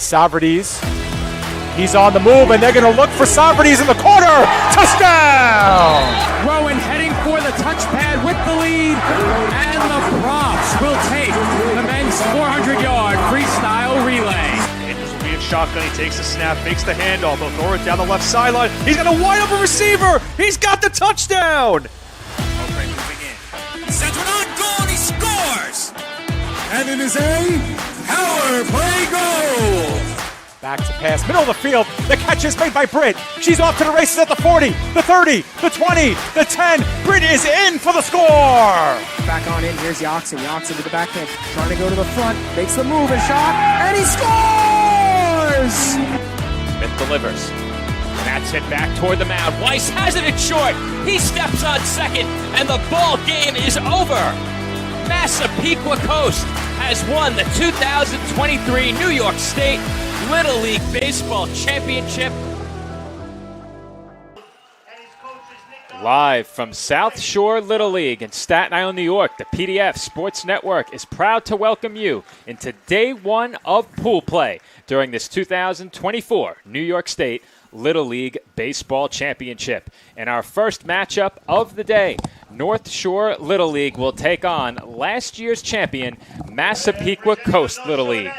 is Savardis. He's on the move, and they're going to look for Savardis in the corner. Touchdown! Rowan heading for the touchpad with the lead, and the props will take the men's 400-yard freestyle relay. Andrews will be in shotgun. He takes the snap, fakes the handoff. He'll throw it down the left sideline. He's got a wide open receiver. He's got the touchdown. Okay, moving in. Sends one on goal, and he scores! And it is a power play goal. Back to pass, middle of the field. The catch is made by Britt. She's off to the races at the 40, the 30, the 20, the 10. Britt is in for the score. Back on in. Here's Yoxon. Yoxon to the backhand. Trying to go to the front. Makes the move and shot. And he scores! Smith delivers. And that's hit back toward the mound. Weiss has it in short. He steps on second. And the ball game is over. Massapequa Coast has won the 2023 New York State Little League Baseball Championship. Live from South Shore Little League in Staten Island, New York, the PDF Sports Network is proud to welcome you into day one of pool play during this 2024 New York State Little League Baseball Championship. In our first matchup of the day, Northshore Little League will take on last year's champion, Masipeka Coast Little League.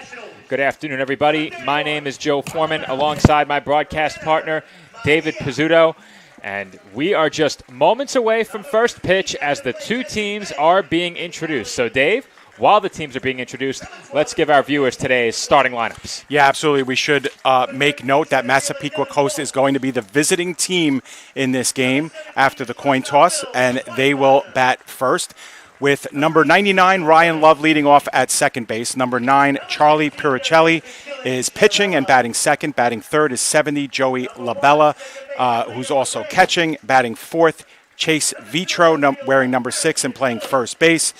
Good afternoon, everybody. My name is Joe Foreman, alongside my broadcast partner, David Pizzuto. And we are just moments away from first pitch as the two teams are being introduced. So, Dave, while the teams are being introduced, let's give our viewers today's starting lineups. Yeah, absolutely. We should make note that Massapequa Coast is going to be the visiting team in this game after the coin toss, and they will bat first, with number 99, Ryan Love, leading off at second base. Number 9, Charlie Piricelli, is pitching and batting second. Batting third is 70, Joey Labella, who's also catching. Batting fourth, Chase Vitro, wearing number 6 and playing first base.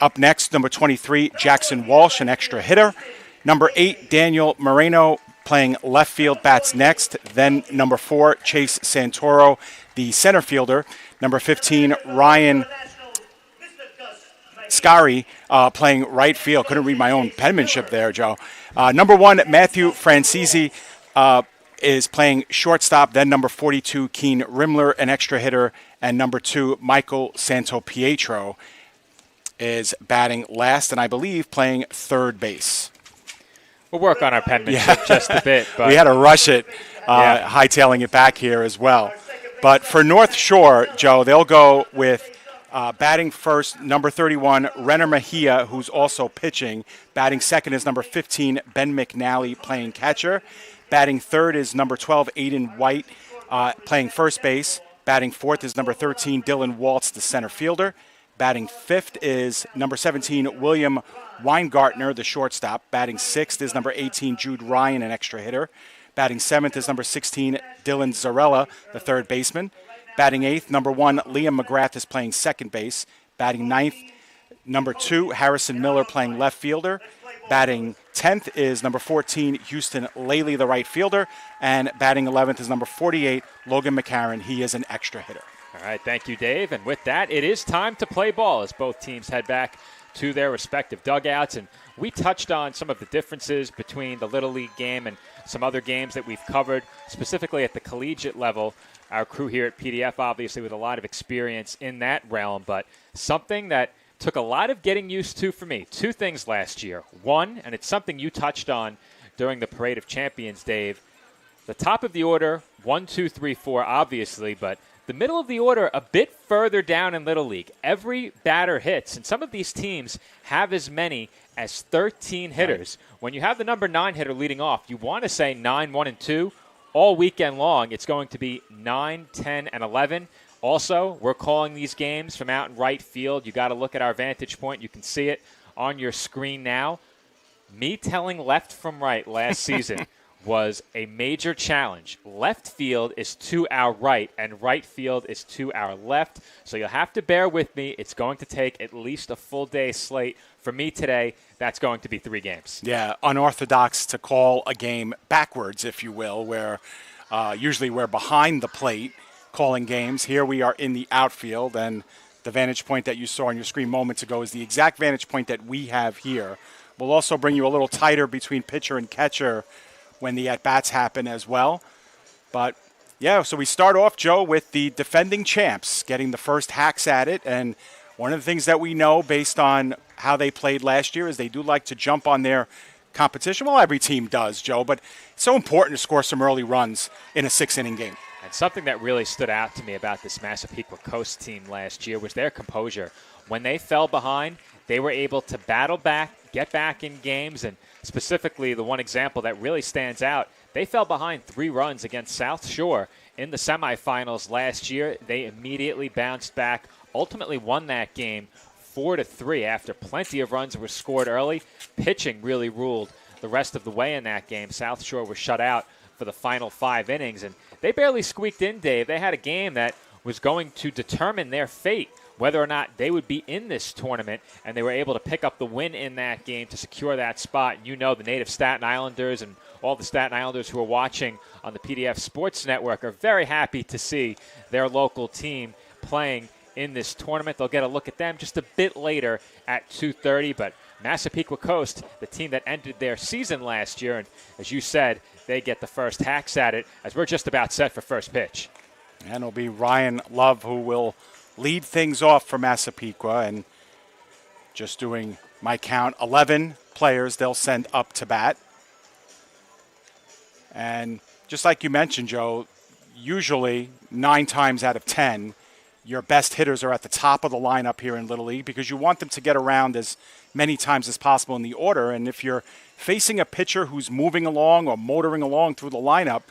Up next, number 23, Jackson Walsh, an extra hitter. Number 8, Daniel Moreno, playing left field, bats next. Then number 4, Chase Santoro, the center fielder. Number 15, Ryan Scari, playing right field. Couldn't read my own penmanship there, Joe. Number 1, Matthew Francisi, is playing shortstop. Then number 42, Keen Rimler, an extra hitter. And number 2, Michael Santopietro, is batting last and I believe playing third base. We'll work on our penmanship just a bit. But we had to rush it, hightailing it back here as well. But for North Shore, Joe, they'll go with batting first, number 31, Renner Mejia, who's also pitching. Batting second is number 15, Ben McNally, playing catcher. Batting third is number 12, Aiden White, playing first base. Batting fourth is number 13, Dylan Waltz, the center fielder. Batting fifth is number 17, William Weingartner, the shortstop. Batting sixth is number 18, Jude Ryan, an extra hitter. Batting seventh is number 16, Dylan Zarella, the third baseman. Batting eighth, number 1, Liam McGrath, is playing second base. Batting ninth, number 2, Harrison Miller, playing left fielder. Batting 10th is number 14, Houston Laley, the right fielder. And batting 11th is number 48, Logan McCarron. He is an extra hitter. All right, thank you, Dave. And with that, it is time to play ball as both teams head back to their respective dugouts. And we touched on some of the differences between the Little League game and some other games that we've covered, specifically at the collegiate level. Our crew here at PDF, obviously, with a lot of experience in that realm, but something that took a lot of getting used to for me. 2 things last year. One, and it's something you touched on during the Parade of Champions, Dave, the top of the order, 1, 2, 3, 4, obviously, but the middle of the order a bit further down in Little League. Every batter hits, and some of these teams have as many as 13 hitters. Right. When you have the number 9 hitter leading off, you want to say 9, 1, and 2. All weekend long, it's going to be 9, 10, and 11. Also, we're calling these games from out in right field. You got to look at our vantage point. You can see it on your screen now. Me telling left from right last season was a major challenge. Left field is to our right, and right field is to our left. So you'll have to bear with me. It's going to take at least a full day slate. For me today, that's going to be 3 games. Yeah, unorthodox to call a game backwards, if you will, where usually we're behind the plate calling games. Here we are in the outfield, and the vantage point that you saw on your screen moments ago is the exact vantage point that we have here will also bring you a little tighter between pitcher and catcher when the at-bats happen as well. But, yeah, so we start off, Joe, with the defending champs getting the first hacks at it. And one of the things that we know based on how they played last year is they do like to jump on their competition. Well, every team does, Joe, but it's so important to score some early runs in a 6-inning game. And something that really stood out to me about this Massapequa Coast team last year was their composure. When they fell behind, they were able to battle back, get back in games, and specifically the one example that really stands out, they fell behind 3 runs against South Shore in the semifinals last year. They immediately bounced back, ultimately won that game 4-3 after plenty of runs were scored early. Pitching really ruled the rest of the way in that game. South Shore was shut out for the final 5 innings, and they barely squeaked in, Dave. They had a game that was going to determine their fate, whether or not they would be in this tournament, and they were able to pick up the win in that game to secure that spot. You know, the native Staten Islanders and all the Staten Islanders who are watching on the PDF Sports Network are very happy to see their local team playing in this tournament. They'll get a look at them just a bit later at 2:30, but Masipeka Coast, the team that ended their season last year, and as you said, they get the first hacks at it as we're just about set for first pitch. And it'll be Ryan Love who will lead things off for Massapequa, and just doing my count, 11 players they'll send up to bat. And just like you mentioned, Joe, usually 9 times out of 10, your best hitters are at the top of the lineup here in Little League because you want them to get around as many times as possible in the order. And if you're facing a pitcher who's moving along or motoring along through the lineup,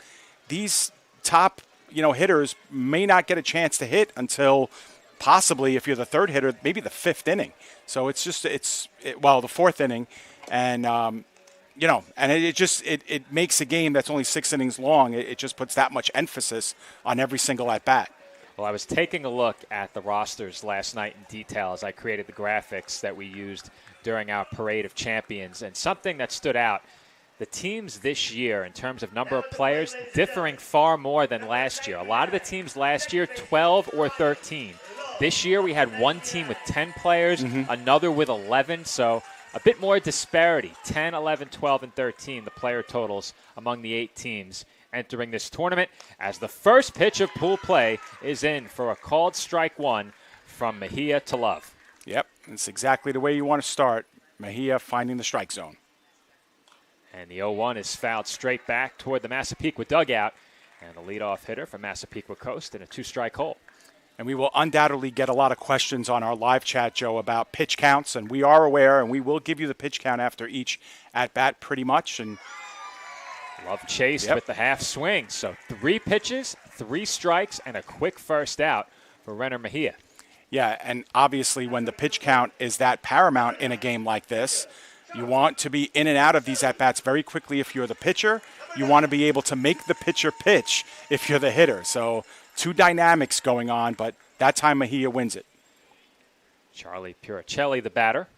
these top hitters may not get a chance to hit until possibly, if you're the third hitter, maybe the 5th inning. So it's just the 4th inning, and and it makes a game that's only 6 innings long. It just puts that much emphasis on every single at bat. Well, I was taking a look at the rosters last night in detail as I created the graphics that we used during our Parade of Champions, and something that stood out. The teams this year, in terms of number of players, differing far more than last year. A lot of the teams last year, 12 or 13. This year, we had one team with 10 players, another with 11, so a bit more disparity. 10, 11, 12, and 13, the player totals among the 8 teams entering this tournament, as the first pitch of pool play is in for a called strike 1 from Mejia to Love. Yep, that's exactly the way you want to start. Mejia finding the strike zone. And the 0-1 is fouled straight back toward the Massapequa dugout. And the leadoff hitter from Massapequa Coast in a 2-strike hole. And we will undoubtedly get a lot of questions on our live chat, Joe, about pitch counts. And we are aware, and we will give you the pitch count after each at-bat pretty much. And Love chased with the half swing. So 3 pitches, 3 strikes, and a quick first out for Renner Mejia. Yeah, and obviously when the pitch count is that paramount in a game like this, you want to be in and out of these at-bats very quickly if you're the pitcher. You want to be able to make the pitcher pitch if you're the hitter. So 2 dynamics going on, but that time Mejia wins it. Charlie Puricelli, the batter.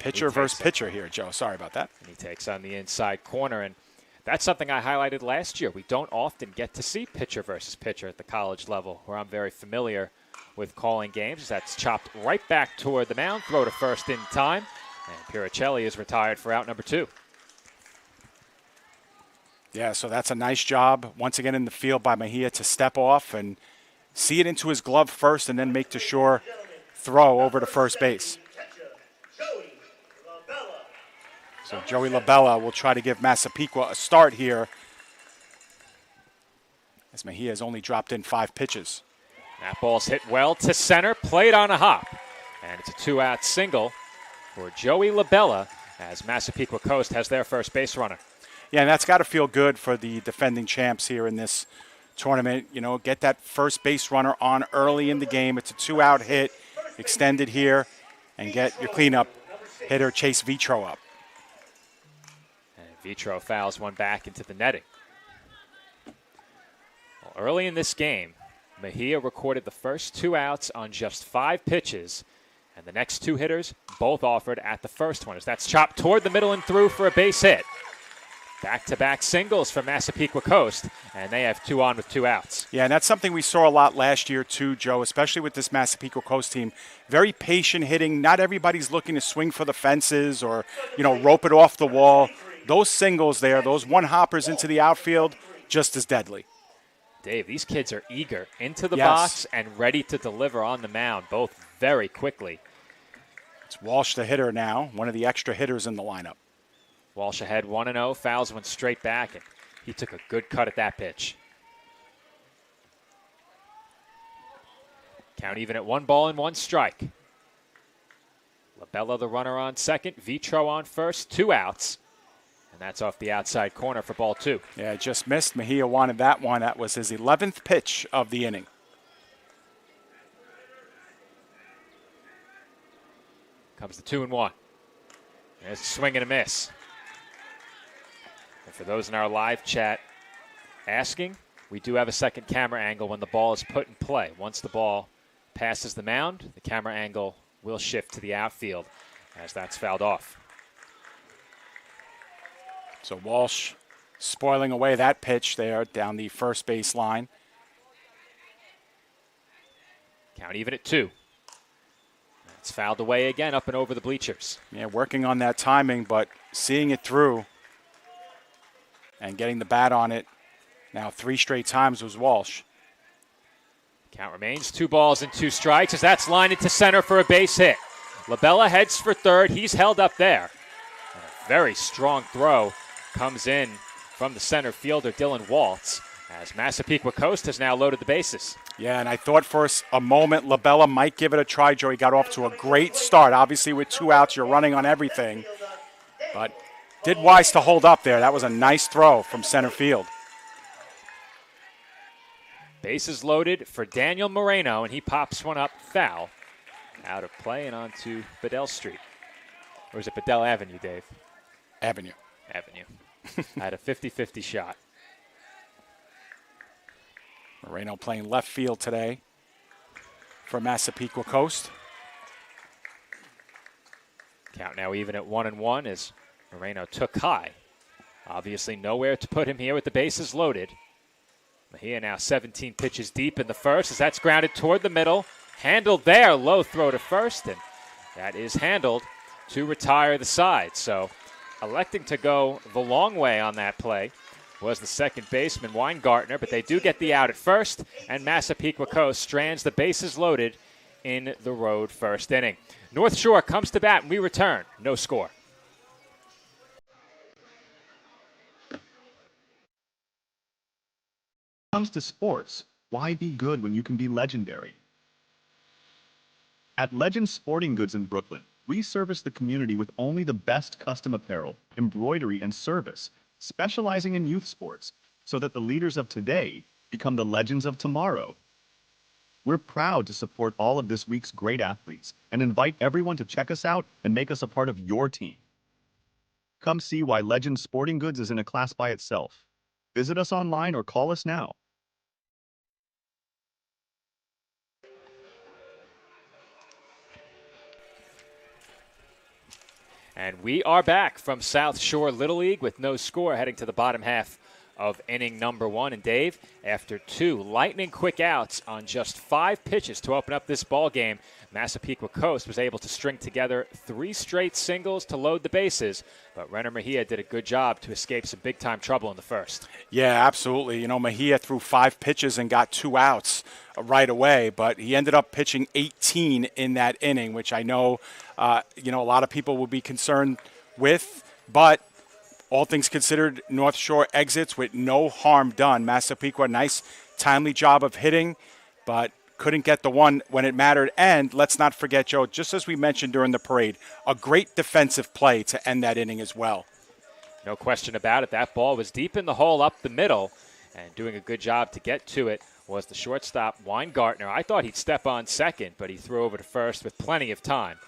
Pitcher versus pitcher here, Joe. Sorry about that. And he takes on the inside corner, and that's something I highlighted last year. We don't often get to see pitcher versus pitcher at the college level, where I'm very familiar with calling games. That's chopped right back toward the mound, throw to first in time. And Puricelli is retired for out number 2. Yeah, so that's a nice job once again in the field by Mejia to step off and see it into his glove first and then make the sure throw over to first base. So Joey LaBella will try to give Massapequa a start here, as Mejia has only dropped in 5 pitches. That ball's hit well to center, played on a hop. And it's a 2-out single for Joey LaBella as Massapequa Coast has their first base runner. Yeah, and that's got to feel good for the defending champs here in this tournament. You know, get that first base runner on early in the game. It's a 2-out hit, extended here, and get your cleanup hitter Chase Vitro up. And Vitro fouls one back into the netting. Well, early in this game, Mejia recorded the first 2 outs on just 5 pitches, and the next 2 hitters both offered at the first one, as that's chopped toward the middle and through for a base hit. Back-to-back singles for Massapequa Coast, and they have 2 on with 2 outs. Yeah, and that's something we saw a lot last year too, Joe, especially with this Massapequa Coast team. Very patient hitting. Not everybody's looking to swing for the fences or, rope it off the wall. Those singles there, those one-hoppers into the outfield, just as deadly. Dave, these kids are eager into the Yes. box and ready to deliver on the mound, both very quickly. It's Walsh the hitter now, one of the extra hitters in the lineup. Walsh ahead 1-0, fouls went straight back, and he took a good cut at that pitch. Count even at 1 strike. Labella the runner on second, Vitro on first, 2 outs. And that's off the outside corner for ball 2. Yeah, just missed. Mejia wanted that one. That was his 11th pitch of the inning. Comes the 2-1. There's a swing and a miss. And for those in our live chat asking, we do have a second camera angle when the ball is put in play. Once the ball passes the mound, the camera angle will shift to the outfield as that's fouled off. So Walsh spoiling away that pitch there down the first base line. Count even at 2. It's fouled away again up and over the bleachers. Yeah, working on that timing, but seeing it through and getting the bat on it now 3 straight times was Walsh. Count remains 2 balls and 2 strikes as that's lined into center for a base hit. Labella heads for third. He's held up there. And a very strong throw comes in from the center fielder, Dylan Waltz, as Massapequa Coast has now loaded the bases. Yeah, and I thought for a moment Labella might give it a try, Joe. He got off to a great start. Obviously, with 2 outs, you're running on everything. But did wise to hold up there. That was a nice throw from center field. Bases loaded for Daniel Moreno, and he pops one up foul. Out of play and onto Bedell Street. Or is it Bedell Avenue, Dave? Avenue. I had a 50-50 shot. Moreno playing left field today for Massapequa Coast. Count now even at 1-1 as Moreno took high. Obviously nowhere to put him here with the bases loaded. Mejia now 17 pitches deep in the first as that's grounded toward the middle. Handled there, low throw to first, and that is handled to retire the side. So electing to go the long way on that play was the second baseman, Weingartner, but they do get the out at first, and Massapequa Coast strands the bases loaded in the road first inning. Northshore comes to bat, and we return. No score. Comes to sports, why be good when you can be legendary? At Legend Sporting Goods in Brooklyn, we service the community with only the best custom apparel, embroidery, and service, specializing in youth sports, so that the leaders of today become the legends of tomorrow. We're proud to support all of this week's great athletes and invite everyone to check us out and make us a part of your team. Come see why Legend Sporting Goods is in a class by itself. Visit us online or call us now. And we are back from South Shore Little League with no score, heading to the bottom half of inning number 1. And Dave, after 2 lightning quick outs on just 5 pitches to open up this ball game, Massapequa Coast was able to string together 3 straight singles to load the bases. But Renner Mejia did a good job to escape some big-time trouble in the first. Yeah, absolutely. Mejia threw 5 pitches and got 2 outs right away, but he ended up pitching 18 in that inning, which I know, a lot of people will be concerned with. But all things considered, North Shore exits with no harm done. Massapequa, nice, timely job of hitting, but couldn't get the one when it mattered. And let's not forget, Joe, just as we mentioned during the parade, a great defensive play to end that inning as well. No question about it. That ball was deep in the hole up the middle, and doing a good job to get to it was the shortstop, Weingartner. I thought he'd step on second, but he threw over to first with plenty of time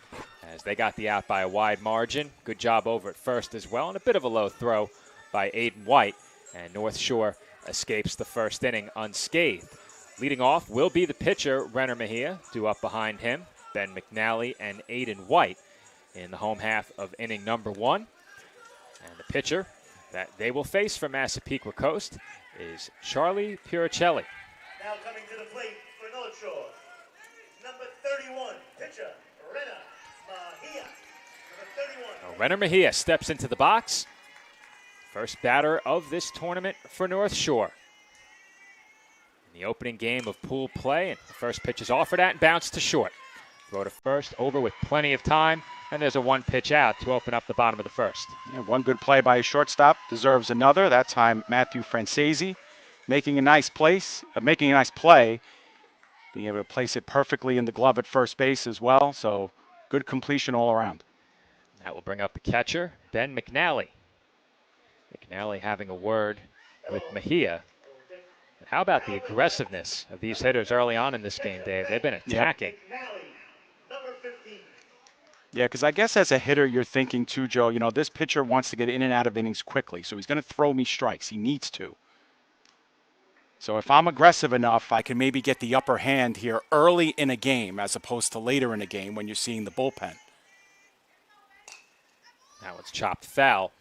as they got the out by a wide margin. Good job over at first as well, and a bit of a low throw by Aiden White, and North Shore escapes the first inning unscathed. Leading off will be the pitcher, Renner Mejia, due up behind him, Ben McNally and Aiden White in the home half of inning number 1. And the pitcher, that they will face from Masipeka Coast is Charlie Puricelli. Now coming to the plate for Northshore, number 31, pitcher, Renner Mejia. Number 31. Renner Mejia steps into the box. First batter of this tournament for Northshore. In the opening game of pool play, and the first pitch is offered at and bounced to short. Throw to first, over with plenty of time, and there's a one pitch out to open up the bottom of the first. Yeah, one good play by a shortstop deserves another. That time, Matthew Francesi making a nice play, being able to place it perfectly in the glove at first base as well. So good completion all around. That will bring up the catcher, Ben McNally. McNally having a word with Mejia. And how about the aggressiveness of these hitters early on in this game, Dave? They've been attacking. Yeah, because I guess as a hitter, you're thinking too, Joe, you know, this pitcher wants to get in and out of innings quickly, so he's going to throw me strikes. He needs to. So if I'm aggressive enough, I can maybe get the upper hand here early in a game as opposed to later in a game when you're seeing the bullpen. That one's chopped foul.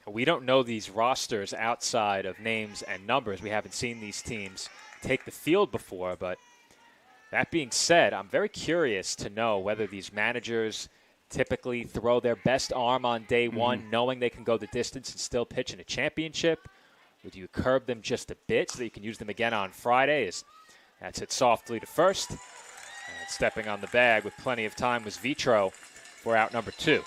We don't know these rosters outside of names and numbers. We haven't seen these teams take the field before, but that being said, I'm very curious to know whether these managers typically throw their best arm on day one, knowing they can go the distance and still pitch in a championship. Would you curb them just a bit so that you can use them again on Friday? That's hit softly to first. And stepping on the bag with plenty of time was Vitro for out number 2.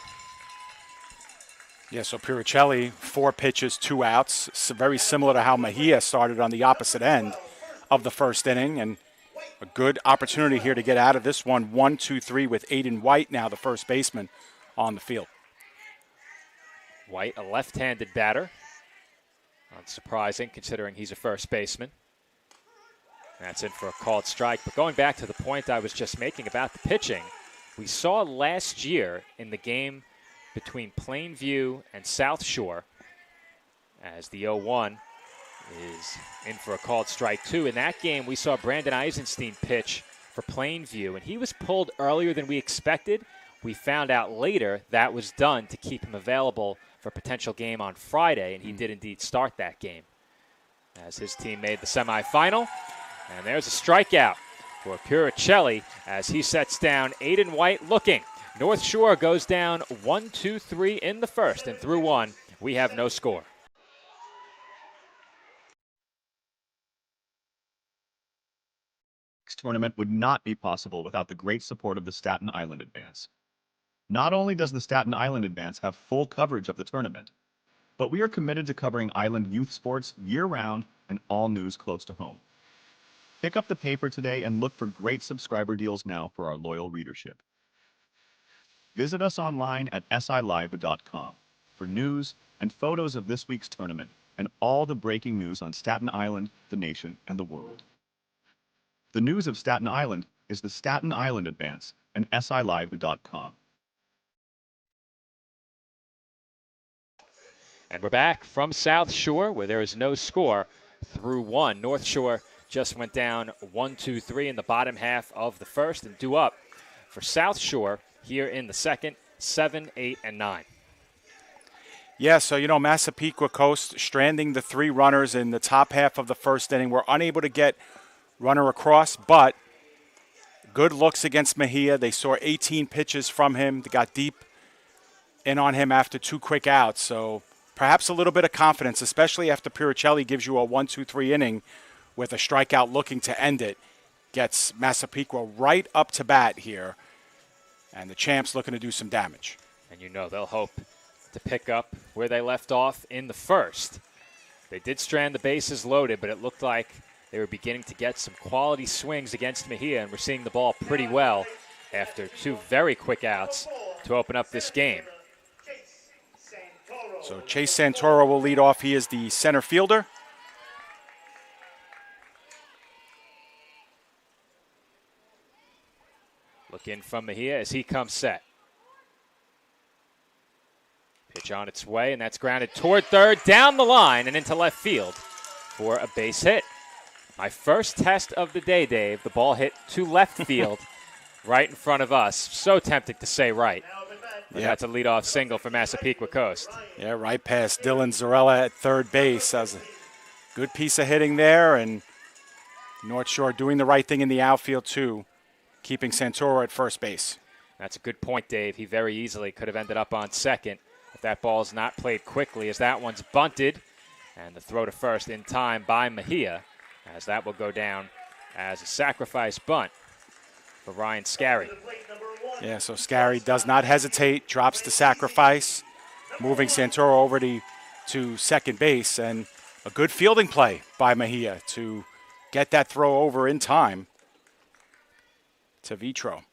Yeah, so Puricelli, 4 pitches, 2 outs. So very similar to how Mejia started on the opposite end of the first inning. And a good opportunity here to get out of this one. 1-2-3 with Aiden White, now the first baseman on the field. White, a left-handed batter. Unsurprising, considering he's a first baseman. That's in for a called strike. But going back to the point I was just making about the pitching, we saw last year in the game between Plainview and South Shore, as the 0-1 is in for a called strike 2. In that game, we saw Brandon Eisenstein pitch for Plainview, and he was pulled earlier than we expected. We found out later that was done to keep him available for a potential game on Friday, and he did indeed start that game as his team made the semifinal. And there's a strikeout for Puricelli as he sets down Aiden White looking. North Shore goes down 1-2-3 in the first, and through 1, we have no score. This tournament would not be possible without the great support of the Staten Island Advance. Not only does the Staten Island Advance have full coverage of the tournament, but we are committed to covering island youth sports year-round and all news close to home. Pick up the paper today and look for great subscriber deals now for our loyal readership. Visit us online at silive.com for news and photos of this week's tournament and all the breaking news on Staten Island, the nation, and the world. The news of Staten Island is the Staten Island Advance and silive.com. And we're back from South Shore, where there is no score through 1. North Shore just went down 1-2-3 in the bottom half of the first, and due up for South Shore here in the second, 7, 8, and 9. Yeah, so, you know, Massapequa Coast stranding the 3 runners in the top half of the first inning. We're unable to get runner across, but good looks against Mejia. They saw 18 pitches from him. They got deep in on him after 2 quick outs. So perhaps a little bit of confidence, especially after Puricelli gives you a 1-2-3 inning with a strikeout looking to end it. Gets Massapequa right up to bat here. And the champs looking to do some damage. And you know they'll hope to pick up where they left off in the first. They did strand the bases loaded, but it looked like they were beginning to get some quality swings against Mejia, and we're seeing the ball pretty well after 2 very quick outs to open up this game. So Chase Santoro will lead off. He is the center fielder. Look in from Mejia as he comes set. Pitch on its way, and that's grounded toward third, down the line, and into left field for a base hit. My first test of the day, Dave. The ball hit to left field right in front of us. So tempted to say right. That's a leadoff single for Massapequa Coast. Yeah, right past Dylan Zarella at third base. That was a good piece of hitting there, and Northshore doing the right thing in the outfield, too, keeping Santoro at first base. That's a good point, Dave. He very easily could have ended up on second if that ball's not played quickly, as that one's bunted, and the throw to first in time by Mejia, as that will go down as a sacrifice bunt for Ryan Scarry. Yeah, so Scarry does not hesitate, drops the sacrifice, moving Santoro over to second base, and a good fielding play by Mejia to get that throw over in time to Vitro.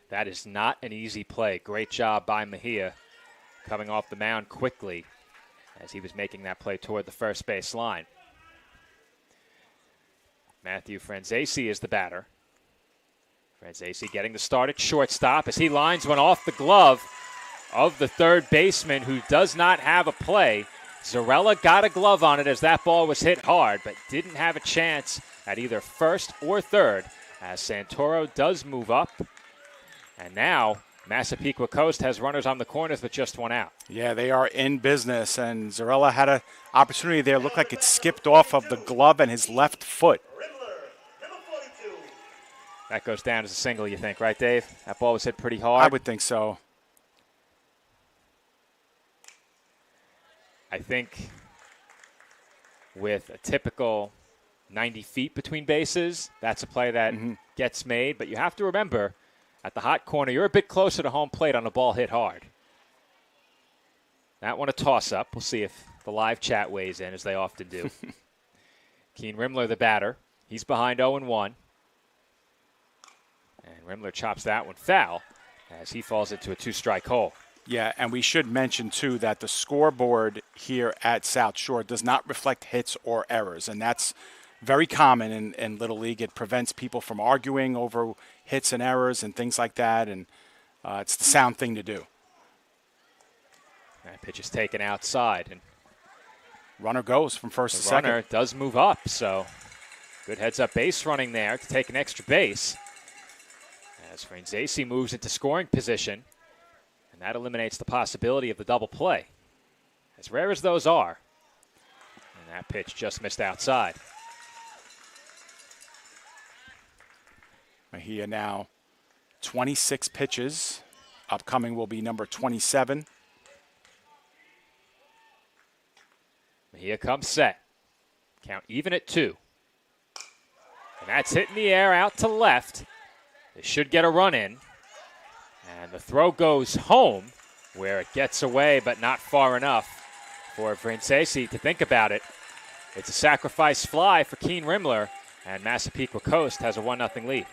That is not an easy play. Great job by Mejia coming off the mound quickly as he was making that play toward the first base line. Matthew Franzese is the batter. Franzese getting the start at shortstop as he lines one off the glove of the third baseman who does not have a play. Zarella got a glove on it as that ball was hit hard, but didn't have a chance at either first or third as Santoro does move up. And now Massapequa Coast has runners on the corners with just one out. Yeah, they are in business, and Zarella had an opportunity there. Looked like it skipped off of the glove and his left foot. That goes down as a single, you think, right, Dave? That ball was hit pretty hard. I would think so. I think with a typical 90 feet between bases, that's a play that gets made. But you have to remember, at the hot corner, you're a bit closer to home plate on a ball hit hard. That one a toss-up. We'll see if the live chat weighs in, as they often do. Keen Rimler, the batter. He's behind 0-1. And Rimler chops that one foul as he falls into a two-strike hole. Yeah, and we should mention, too, that the scoreboard here at South Shore does not reflect hits or errors, and that's very common in Little League. It prevents people from arguing over hits and errors and things like that, and it's the sound thing to do. That pitch is taken outside, and runner goes from first to second. Runner does move up, so good heads-up base running there to take an extra base. As Franzese moves into scoring position, and that eliminates the possibility of the double play. As rare as those are, and that pitch just missed outside. Mejia now 26 pitches. Upcoming will be number 27. Mejia comes set. Count even at 2. And that's hit in the air out to left. They should get a run in. And the throw goes home, where it gets away, but not far enough for Franzese to think about it. It's a sacrifice fly for Keen Rimler, and Massapequa Coast has a 1-0 lead.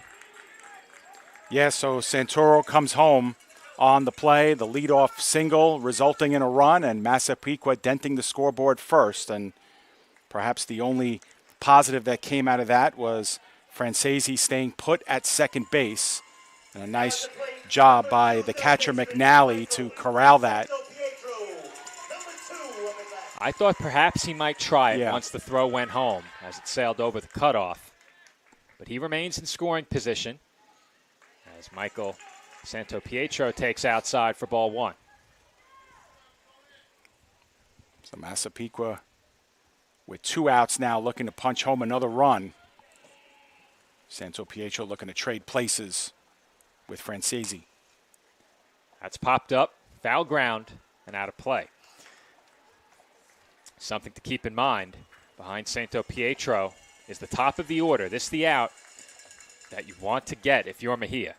Yeah, so Santoro comes home on the play, the leadoff single resulting in a run, and Massapequa denting the scoreboard first. And perhaps the only positive that came out of that was Franzese staying put at second base. And a nice job by the catcher McNally to corral that. I thought perhaps he might try it once the throw went home as it sailed over the cutoff. But he remains in scoring position as Michael Santopietro takes outside for ball 1. So Massapequa with 2 outs now looking to punch home another run. Santopietro looking to trade places with Franzese. That's popped up, foul ground, and out of play. Something to keep in mind, behind Santopietro is the top of the order. This is the out that you want to get if you're Mejia.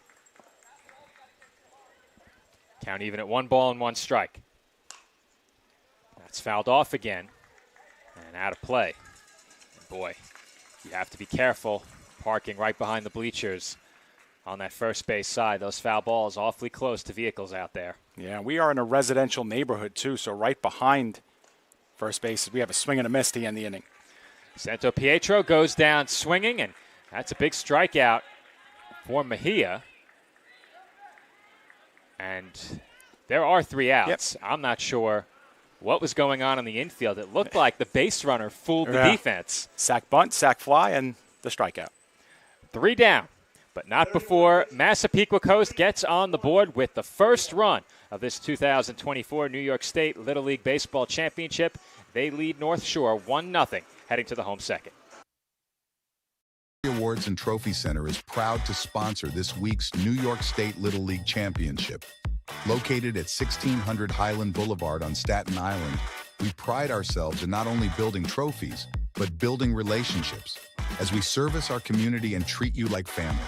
Count even at 1 ball and 1 strike. That's fouled off again and out of play. And boy, you have to be careful parking right behind the bleachers on that first base side. Those foul balls awfully close to vehicles out there. Yeah, we are in a residential neighborhood too, so right behind first base, we have a swing and a miss to end the inning. Santopietro goes down swinging, and that's a big strikeout for Mejia. And there are 3 outs. Yep. I'm not sure what was going on in the infield. It looked like the base runner fooled the defense. Sack bunt, sack fly, and the strikeout. 3 down, but not before Massapequa Coast gets on the board with the first run of this 2024 New York State Little League Baseball Championship. They lead North Shore 1-0 heading to the home second. Awards and Trophy Center is proud to sponsor this week's New York State Little League Championship. Located at 1600 Highland Boulevard on Staten Island, we pride ourselves in not only building trophies, but building relationships as we service our community and treat you like family.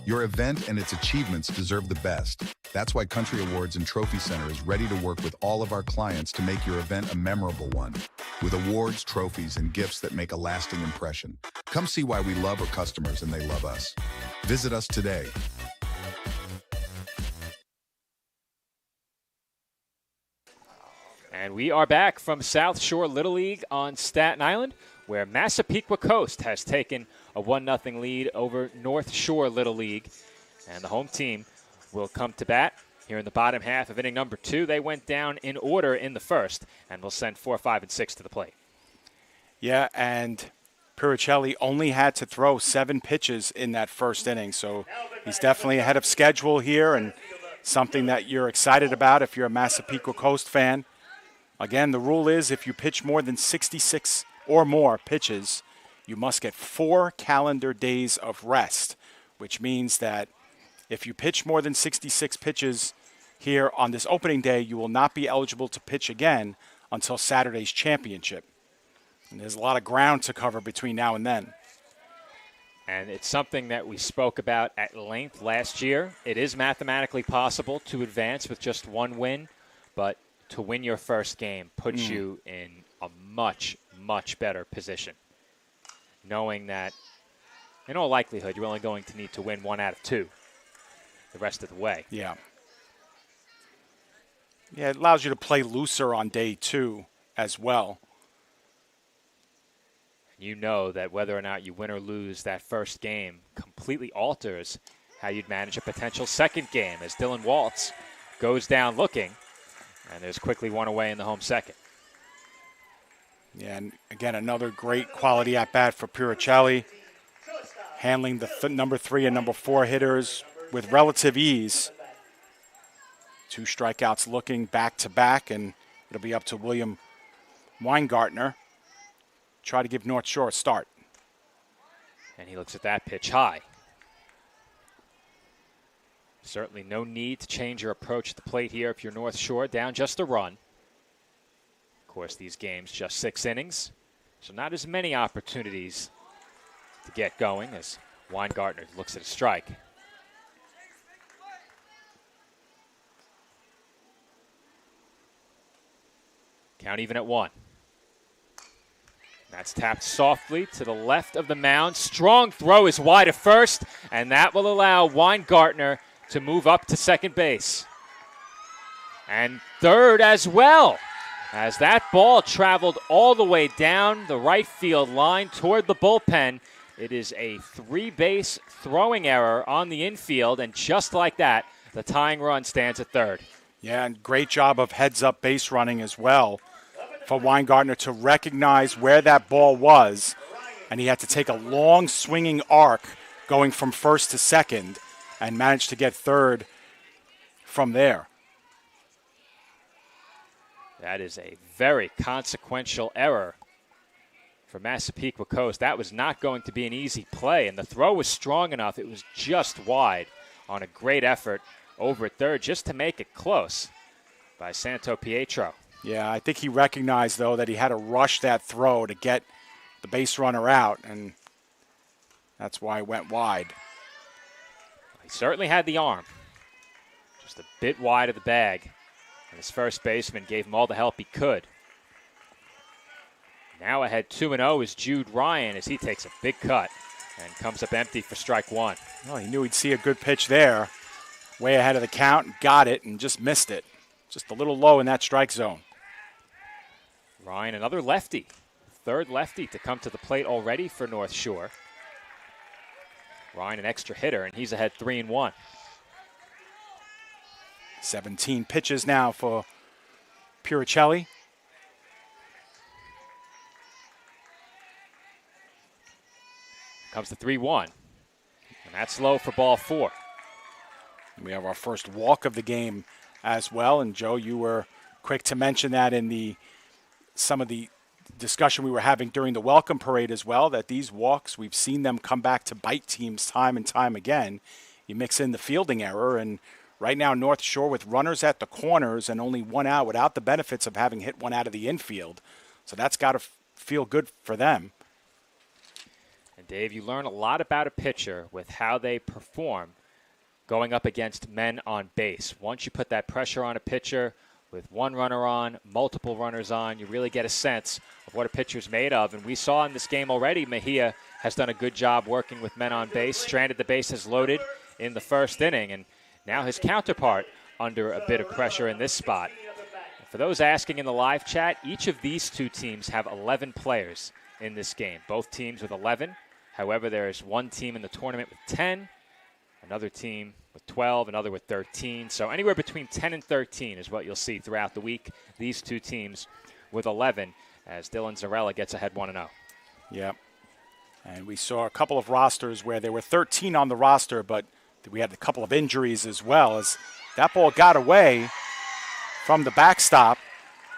Your event and its achievements deserve the best. That's why Country Awards and Trophy Center is ready to work with all of our clients to make your event a memorable one, with awards, trophies, and gifts that make a lasting impression. Come see why we love our customers and they love us. Visit us today. And we are back from South Shore Little League on Staten Island, where Masipeka Coast has taken a 1-0 lead over North Shore Little League. And the home team will come to bat here in the bottom half of inning number 2. They went down in order in the first, and will send 4, 5, and 6 to the plate. Yeah, and Puricelli only had to throw 7 pitches in that first inning, so he's definitely ahead of schedule here, and something that you're excited about if you're a Masipeka Coast fan. Again, the rule is if you pitch more than 66 or more pitches, you must get 4 calendar days of rest, which means that if you pitch more than 66 pitches here on this opening day, you will not be eligible to pitch again until Saturday's championship. And there's a lot of ground to cover between now and then. And it's something that we spoke about at length last year. It is mathematically possible to advance with just 1 win, but to win your first game puts you in a much, much better position, knowing that in all likelihood you're only going to need to win 1 out of 2 the rest of the way. Yeah. Yeah, it allows you to play looser on day 2 as well. You know that whether or not you win or lose that first game completely alters how you'd manage a potential second game, as Dylan Waltz goes down looking, and there's quickly 1 away in the home second. Yeah, and again, another great quality at-bat for Puricelli, handling the number 3 and number 4 hitters with relative ease. 2 strikeouts looking back-to-back, and it'll be up to William Weingartner. Try to give North Shore a start. And he looks at that pitch high. Certainly no need to change your approach at the plate here if you're North Shore, down just a run. Of course, these games just 6 innings, so not as many opportunities to get going as Weingartner looks at a strike. Count even at 1. That's tapped softly to the left of the mound. Strong throw is wide to first, and that will allow Weingartner to move up to second base. And third as well, as that ball traveled all the way down the right field line toward the bullpen. It is a 3-base throwing error on the infield, and just like that, the tying run stands at third. Yeah, and great job of heads-up base running as well for Weingartner to recognize where that ball was, and he had to take a long swinging arc going from first to second and managed to get third from there. That is a very consequential error for Massapequa Coast. That was not going to be an easy play, and the throw was strong enough. It was just wide on a great effort over at third just to make it close by Santo Pietro. Yeah, I think he recognized, though, that he had to rush that throw to get the base runner out, and that's why it went wide. He certainly had the arm, just a bit wide of the bag, and his first baseman gave him all the help he could. Now ahead 2-0 is Jude Ryan as he takes a big cut and comes up empty for strike 1. Well, he knew he'd see a good pitch there, way ahead of the count, got it, and just missed it. Just a little low in that strike zone. Ryan, another lefty, third lefty to come to the plate already for North Shore. Ryan, an extra hitter, and he's ahead 3-1. 17 pitches now for Puricelli. Comes the 3-1, and that's low for ball 4. We have our first walk of the game as well. And Joe, you were quick to mention that in some of the discussion we were having during the welcome parade as well, that these walks, we've seen them come back to bite teams time and time again. You mix in the fielding error, and right now North Shore with runners at the corners and only one out without the benefits of having hit one out of the infield. So that's got to feel good for them. And Dave, you learn a lot about a pitcher with how they perform going up against men on base. Once you put that pressure on a pitcher with one runner on, multiple runners on, you really get a sense of what a pitcher's made of. And we saw in this game already, Mejia has done a good job working with men on base, stranded the bases loaded in the first inning, and now his counterpart under a bit of pressure in this spot. For those asking in the live chat, each of these two teams have 11 players in this game. Both teams with 11. However, there is one team in the tournament with 10, another team with 12, another with 13. So anywhere between 10 and 13 is what you'll see throughout the week. These two teams with 11 as Dylan Zarella gets ahead 1-0. Yep. And we saw a couple of rosters where there were 13 on the roster, but we had a couple of injuries as well, as that ball got away from the backstop,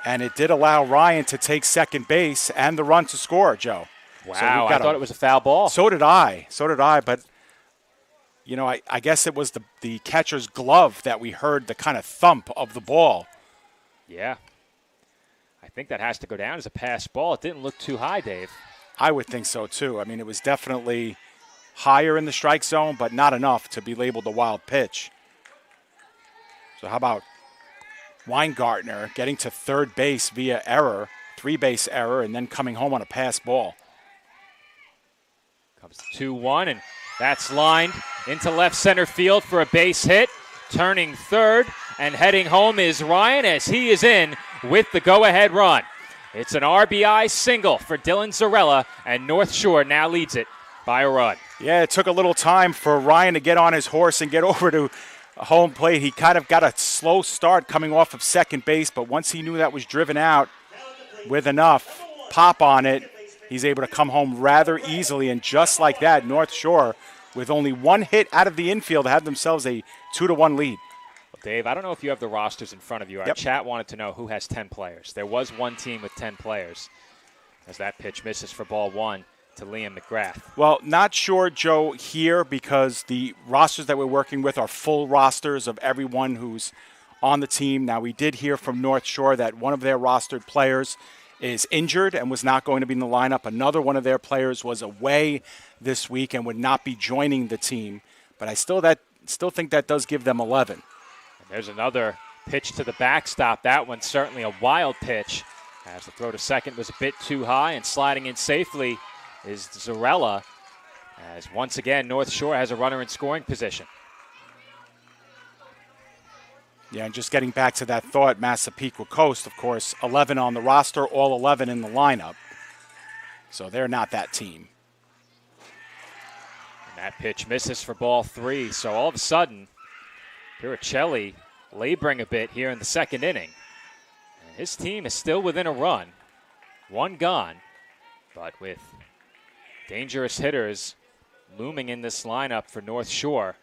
and it did allow Ryan to take second base and the run to score, Joe. Wow, so I thought it was a foul ball. So did I, but you know, I guess it was the catcher's glove that we heard the kind of thump of the ball. Yeah. I think that has to go down as a pass ball. It didn't look too high, Dave. I would think so, too. I mean, it was definitely higher in the strike zone, but not enough to be labeled a wild pitch. So how about Weingartner getting to third base via error, three-base error, and then coming home on a pass ball. Comes to 2-1, and that's lined into left center field for a base hit. Turning third and heading home is Ryan as he is in with the go-ahead run. It's an RBI single for Dylan Zarella, and North Shore now leads it by a run. Yeah, it took a little time for Ryan to get on his horse and get over to home plate. He kind of got a slow start coming off of second base, but once he knew that was driven out with enough pop on it, he's able to come home rather easily. And just like that, North Shore, with only one hit out of the infield, had themselves a 2-1 lead. Well, Dave, I don't know if you have the rosters in front of you. Our chat wanted to know who has 10 players. There was one team with 10 players, as that pitch misses for ball one to Liam McGrath. Well, not sure, Joe, here, because the rosters that we're working with are full rosters of everyone who's on the team. Now, we did hear from North Shore that one of their rostered players is injured and was not going to be in the lineup. Another one of their players was away this week and would not be joining the team. But I still think that does give them 11. And there's another pitch to the backstop. That one's certainly a wild pitch, as the throw to second was a bit too high, and sliding in safely is Zarella, as once again North Shore has a runner in scoring position. Yeah, and just getting back to that thought, Masipeka Coast, of course, 11 on the roster, all 11 in the lineup. So they're not that team. And that pitch misses for ball three. So all of a sudden, Piricelli laboring a bit here in the second inning. And his team is still within a run. One gone, but with dangerous hitters looming in this lineup for North Shore.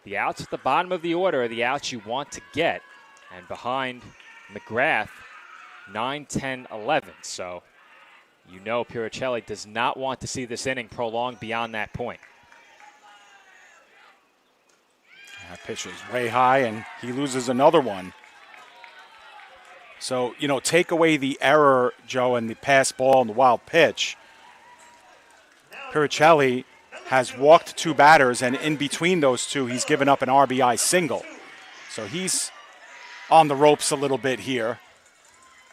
The outs at the bottom of the order are the outs you want to get. And behind McGrath, 9, 10, 11. So you know Piricelli does not want to see this inning prolonged beyond that point. That pitch was way high, and he loses another one. So, you know, take away the error, Joe, and the pass ball and the wild pitch. Piricelli has walked two batters, and in between those two, he's given up an RBI single. So he's on the ropes a little bit here.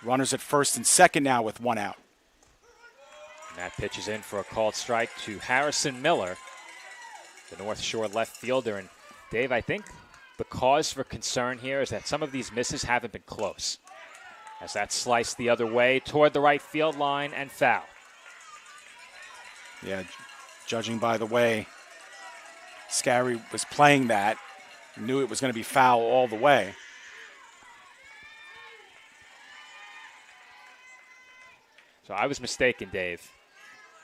Runners at first and second now with one out. And that pitch is in for a called strike to Harrison Miller, the North Shore left fielder. And Dave, I think the cause for concern here is that some of these misses haven't been close, as that sliced the other way toward the right field line and foul. Yeah, judging by the way Scary was playing that, knew it was going to be foul all the way. So I was mistaken, Dave.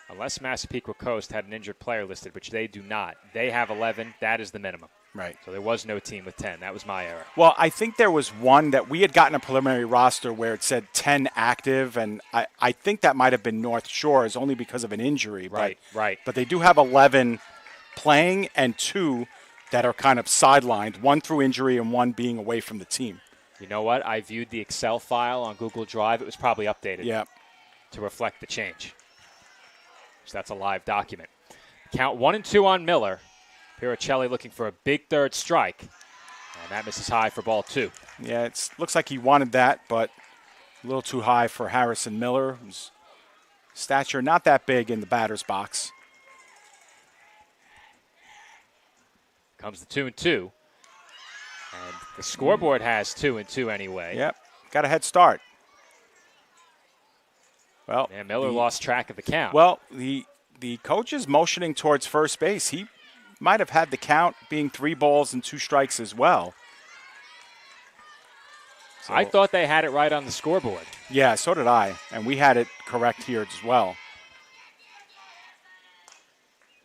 Unless Massapequa Coast had an injured player listed, which they do not. They have 11. That is the minimum. Right. So there was no team with 10. That was my error. Well, I think there was one that we had gotten a preliminary roster where it said 10 active, and I think that might have been North Shore's only because of an injury. Right, right. But they do have 11 playing and 2 that are kind of sidelined, 1 through injury and 1 being away from the team. You know what? I viewed the Excel file on Google Drive. It was probably updated to reflect the change. So that's a live document. Count 1-2 on Miller. Piricelli looking for a big third strike. And that misses high for ball 2. Yeah, it looks like he wanted that, but a little too high for Harrison Miller, whose stature not that big in the batter's box. Comes the 2-2. And the scoreboard has 2-2 anyway. Yep, got a head start. Well, and Miller lost track of the count. Well, the coach is motioning towards first base. He might have had the count being 3 balls and 2 strikes as well. So, I thought they had it right on the scoreboard. Yeah, so did I. And we had it correct here as well.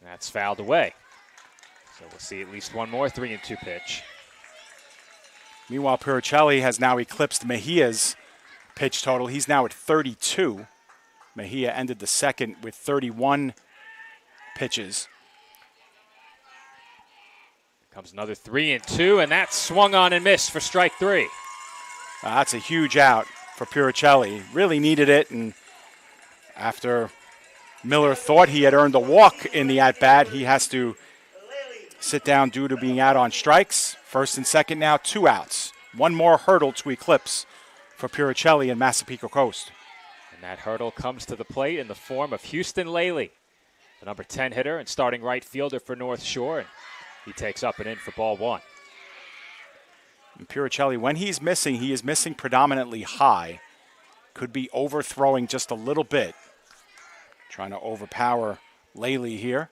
That's fouled away. So we'll see at least one more 3-2 pitch. Meanwhile, Piricelli has now eclipsed Mejia's pitch total. He's now at 32. Mejia ended the second with 31 pitches. Comes another 3-2, and that's swung on and missed for strike 3. That's a huge out for Piricelli. Really needed it, and after Miller thought he had earned a walk in the at-bat, he has to sit down due to being out on strikes. First and second now, 2 outs. One more hurdle to eclipse for Piricelli and Masipeka Coast. And that hurdle comes to the plate in the form of Houston Laley, the number 10 hitter and starting right fielder for North Shore. And he takes up and in for ball 1. And Piricelli, when he is missing predominantly high. Could be overthrowing just a little bit. Trying to overpower Laley here.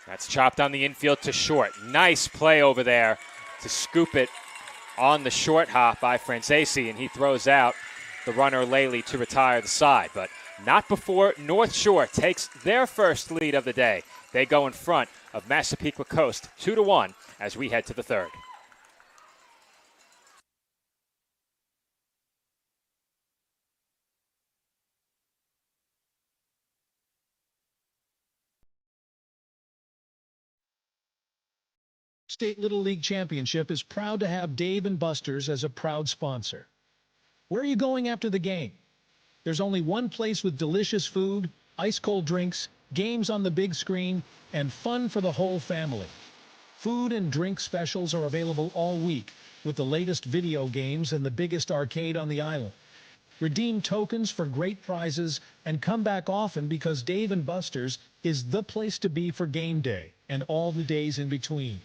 That's chopped on the infield to short. Nice play over there to scoop it on the short hop by Francesi, and he throws out the runner Laley to retire the side. But not before North Shore takes their first lead of the day. They go in front of Massapequa Coast 2-1 as we head to the third. State Little League Championship is proud to have Dave & Buster's as a proud sponsor. Where are you going after the game? There's only one place with delicious food, ice-cold drinks, games on the big screen, and fun for the whole family. Food and drink specials are available all week with the latest video games and the biggest arcade on the island. Redeem tokens for great prizes and come back often because Dave & Buster's is the place to be for game day and all the days in between.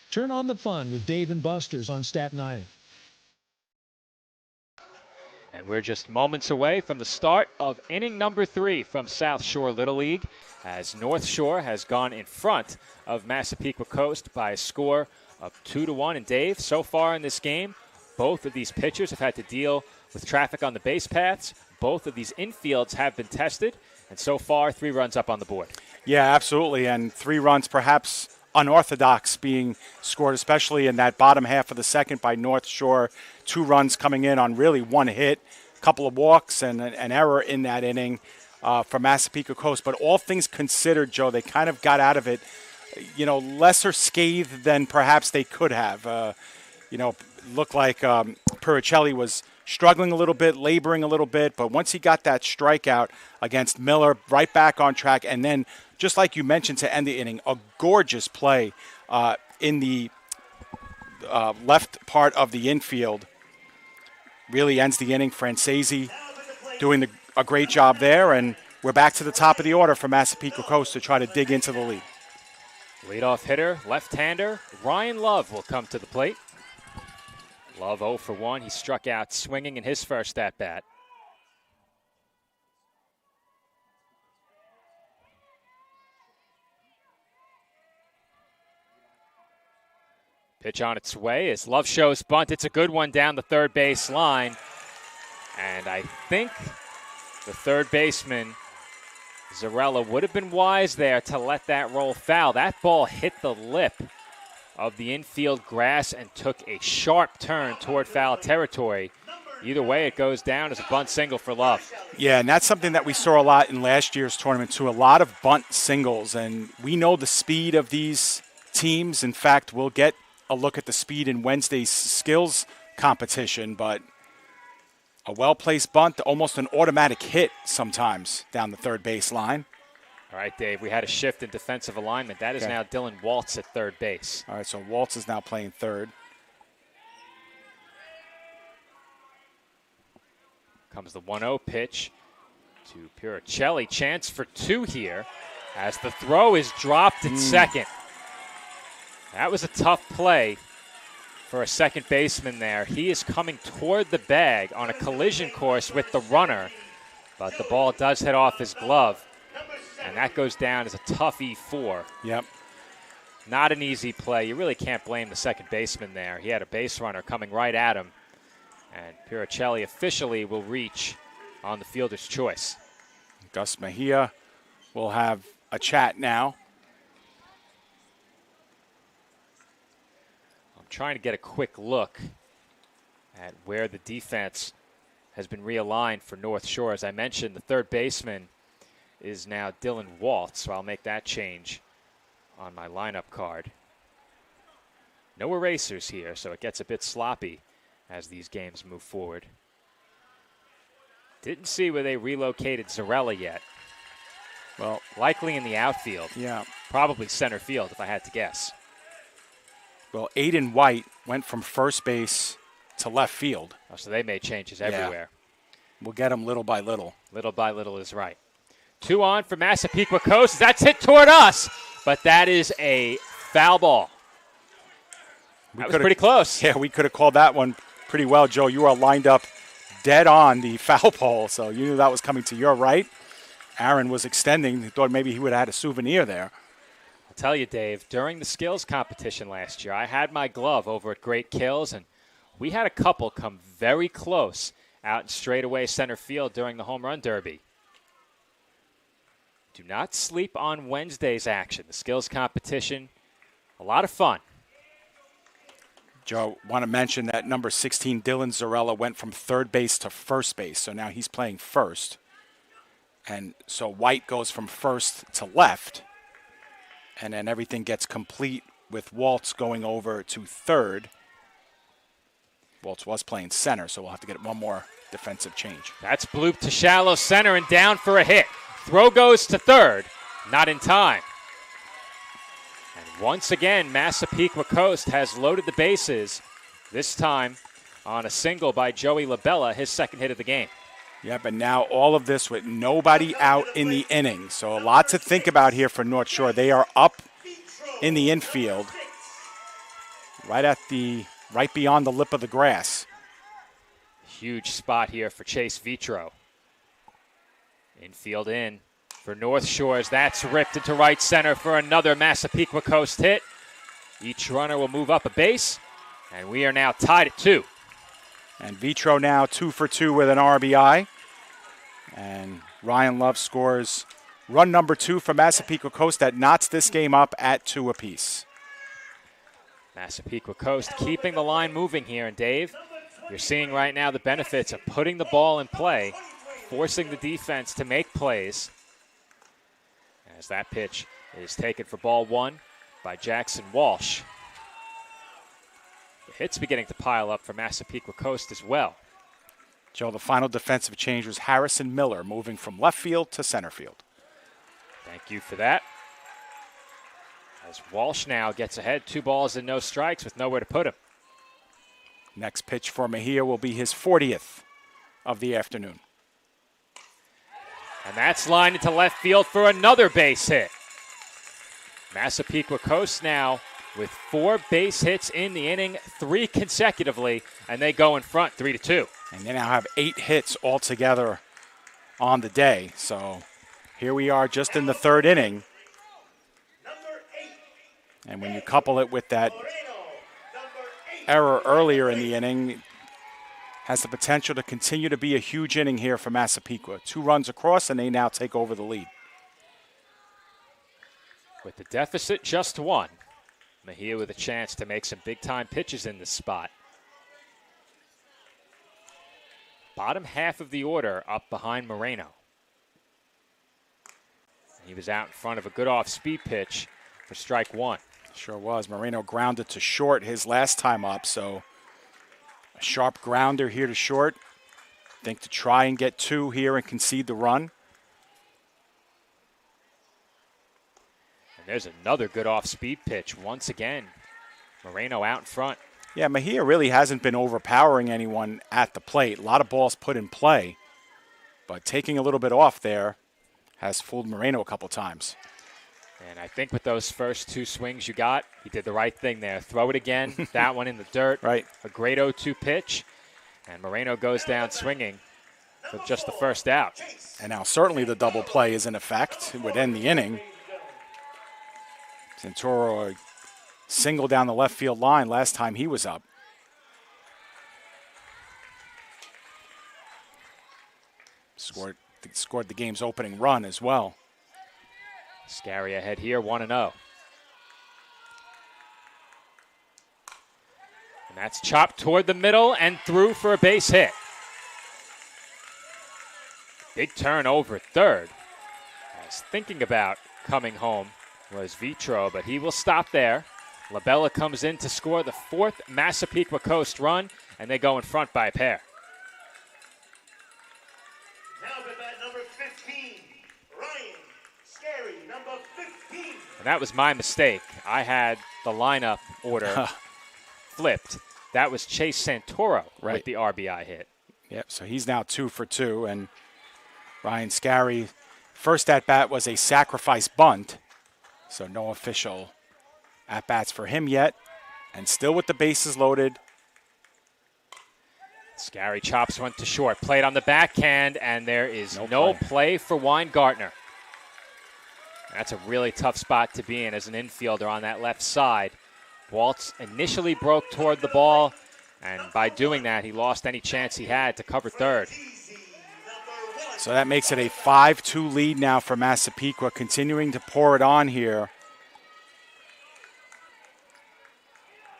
Turn on the fun with Dave & Buster's on Staten Island. And we're just moments away from the start of inning number 3 from South Shore Little League, as North Shore has gone in front of Massapequa Coast by a score of 2-1. And Dave, so far in this game, both of these pitchers have had to deal with traffic on the base paths. Both of these infields have been tested, and so far 3 runs up on the board. Yeah, absolutely, and 3 runs perhaps unorthodox being scored, especially in that bottom half of the second by North Shore. 2 runs coming in on really 1 hit, a couple of walks, and an error in that inning for Massapequa Coast. But all things considered, Joe, they kind of got out of it, lesser scathed than perhaps they could have. Looked like Piricelli was struggling a little bit, laboring a little bit, but once he got that strikeout against Miller, right back on track, and then just like you mentioned to end the inning, a gorgeous play in the left part of the infield. Really ends the inning. Francesi doing a great job there, and we're back to the top of the order for Massapequa Coast to try to dig into the lead. Leadoff hitter, left-hander, Ryan Love will come to the plate. Love 0 for 1. He struck out swinging in his first at-bat. Pitch on its way as Love shows bunt. It's a good one down the third base line. And I think the third baseman Zarella would have been wise there to let that roll foul. That ball hit the lip of the infield grass and took a sharp turn toward foul territory. Either way, it goes down as a bunt single for Love. Yeah, and that's something that we saw a lot in last year's tournament too, a lot of bunt singles. And we know the speed of these teams. In fact, we'll get a look at the speed in Wednesday's skills competition, but a well-placed bunt, almost an automatic hit sometimes down the third base line. All right, Dave, we had a shift in defensive alignment. That is now Dylan Waltz at third base. All right, so Waltz is now playing third. Comes the 1-0 pitch to Puricelli. Chance for two here as the throw is dropped at second. That was a tough play for a second baseman there. He is coming toward the bag on a collision course with the runner, but the ball does hit off his glove, and that goes down as a tough E4. Yep. Not an easy play. You really can't blame the second baseman there. He had a base runner coming right at him, and Puricelli officially will reach on the fielder's choice. Gus Mejia will have a chat now. I'm trying to get a quick look at where the defense has been realigned for North Shore. As I mentioned, the third baseman is now Dylan Waltz, so I'll make that change on my lineup card. No erasers here, so it gets a bit sloppy as these games move forward. Didn't see where they relocated Zarella yet. Well, likely in the outfield. Yeah. Probably center field, if I had to guess. Well, Aiden White went from first base to left field. Oh, so they made changes everywhere. We'll get them little by little. Little by little is right. 2 on for Massapequa Coast. That's hit toward us, but that is a foul ball. That was pretty close. Yeah, we could have called that one pretty well, Joe. You are lined up dead on the foul pole, so you knew that was coming to your right. Aaron was extending. He thought maybe he would have had a souvenir there. I'll tell you, Dave, during the skills competition last year, I had my glove over at Great Kills, and we had a couple come very close out in straightaway center field during the home run derby. Do not sleep on Wednesday's action. The skills competition, a lot of fun. Joe, want to mention that number 16, Dylan Zarella, went from third base to first base, so now he's playing first. And so White goes from first to left, and then everything gets complete with Waltz going over to third. Waltz was playing center, so we'll have to get one more defensive change. That's blooped to shallow center and down for a hit. Throw goes to third, not in time. And once again, Massapequa Coast has loaded the bases, this time on a single by Joey Labella, his second hit of the game. Yeah, but now all of this with nobody out in the inning. So a lot to think about here for North Shore. They are up in the infield, right beyond the lip of the grass. Huge spot here for Chase Vitro. Infield in for North Shores. That's ripped into right center for another Massapequa Coast hit. Each runner will move up a base, and we are now tied at 2. And Vitro now 2 for 2 with an RBI. And Ryan Love scores run number 2 for Massapequa Coast. That knots this game up at 2 apiece. Massapequa Coast keeping the line moving here. And Dave, you're seeing right now the benefits of putting the ball in play, forcing the defense to make plays. As that pitch is taken for ball 1 by Jackson Walsh. The hits beginning to pile up for Massapequa Coast as well. Joe, the final defensive change was Harrison Miller moving from left field to center field. Thank you for that. As Walsh now gets ahead, 2 balls and no strikes with nowhere to put him. Next pitch for Mejia will be his 40th of the afternoon. And that's lined into left field for another base hit. Massapequa Coast now with 4 base hits in the inning, 3 consecutively, and they go in front 3-2. And they now have 8 hits altogether on the day. So here we are just in the 3rd inning. And when you couple it with that error earlier in the inning, has the potential to continue to be a huge inning here for Massapequa. 2 runs across, and they now take over the lead. With the deficit just one, Mejia with a chance to make some big-time pitches in this spot. Bottom half of the order up behind Moreno. He was out in front of a good off-speed pitch for strike one. Sure was. Moreno grounded to short his last time up, so a sharp grounder here to short. Think to try and get two here and concede the run. And there's another good off-speed pitch once again. Moreno out in front. Yeah, Mejia really hasn't been overpowering anyone at the plate. A lot of balls put in play, but taking a little bit off there has fooled Moreno a couple times. And I think with those first two swings you got, he did the right thing there. Throw it again, that one in the dirt. Right. A great 0-2 pitch, and Moreno goes down swinging with just the first out. And now certainly the double play is in effect. It would end the inning. Santoro single down the left field line last time he was up. Scored the game's opening run as well. Scary ahead here, 1-0. And that's chopped toward the middle and through for a base hit. Big turn over third. I was thinking about coming home was Vitro, but he will stop there. Labella comes in to score the fourth Massapequa Coast run, and they go in front by a pair. Now to bat number 15, Ryan Scary, number 15. And that was my mistake. I had the lineup order flipped. That was Chase Santoro with the RBI hit. Yep, so he's now 2 for 2, and Ryan Scary, first at-bat was a sacrifice bunt, so no official at-bats for him yet, and still with the bases loaded. Scary chops one to short, played on the backhand, and there is no play for Weingartner. That's a really tough spot to be in as an infielder on that left side. Waltz initially broke toward the ball, and by doing that, he lost any chance he had to cover third. So that makes it a 5-2 lead now for Massapequa, continuing to pour it on here.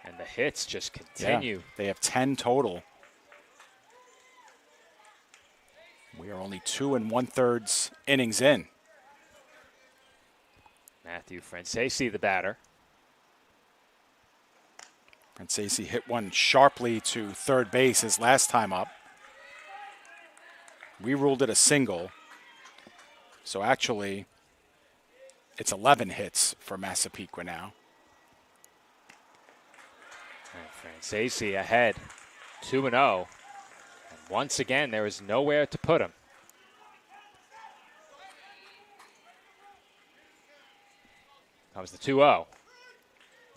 And the hits just continue. Yeah, they have 10 total. We are only 2 1/3 innings in. Matthew Francesi, the batter. Francesi hit one sharply to third base his last time up. We ruled it a single. So actually, it's 11 hits for Massapequa now. And Francesi ahead, 2-0. And once again, there is nowhere to put him. Comes the 2-0.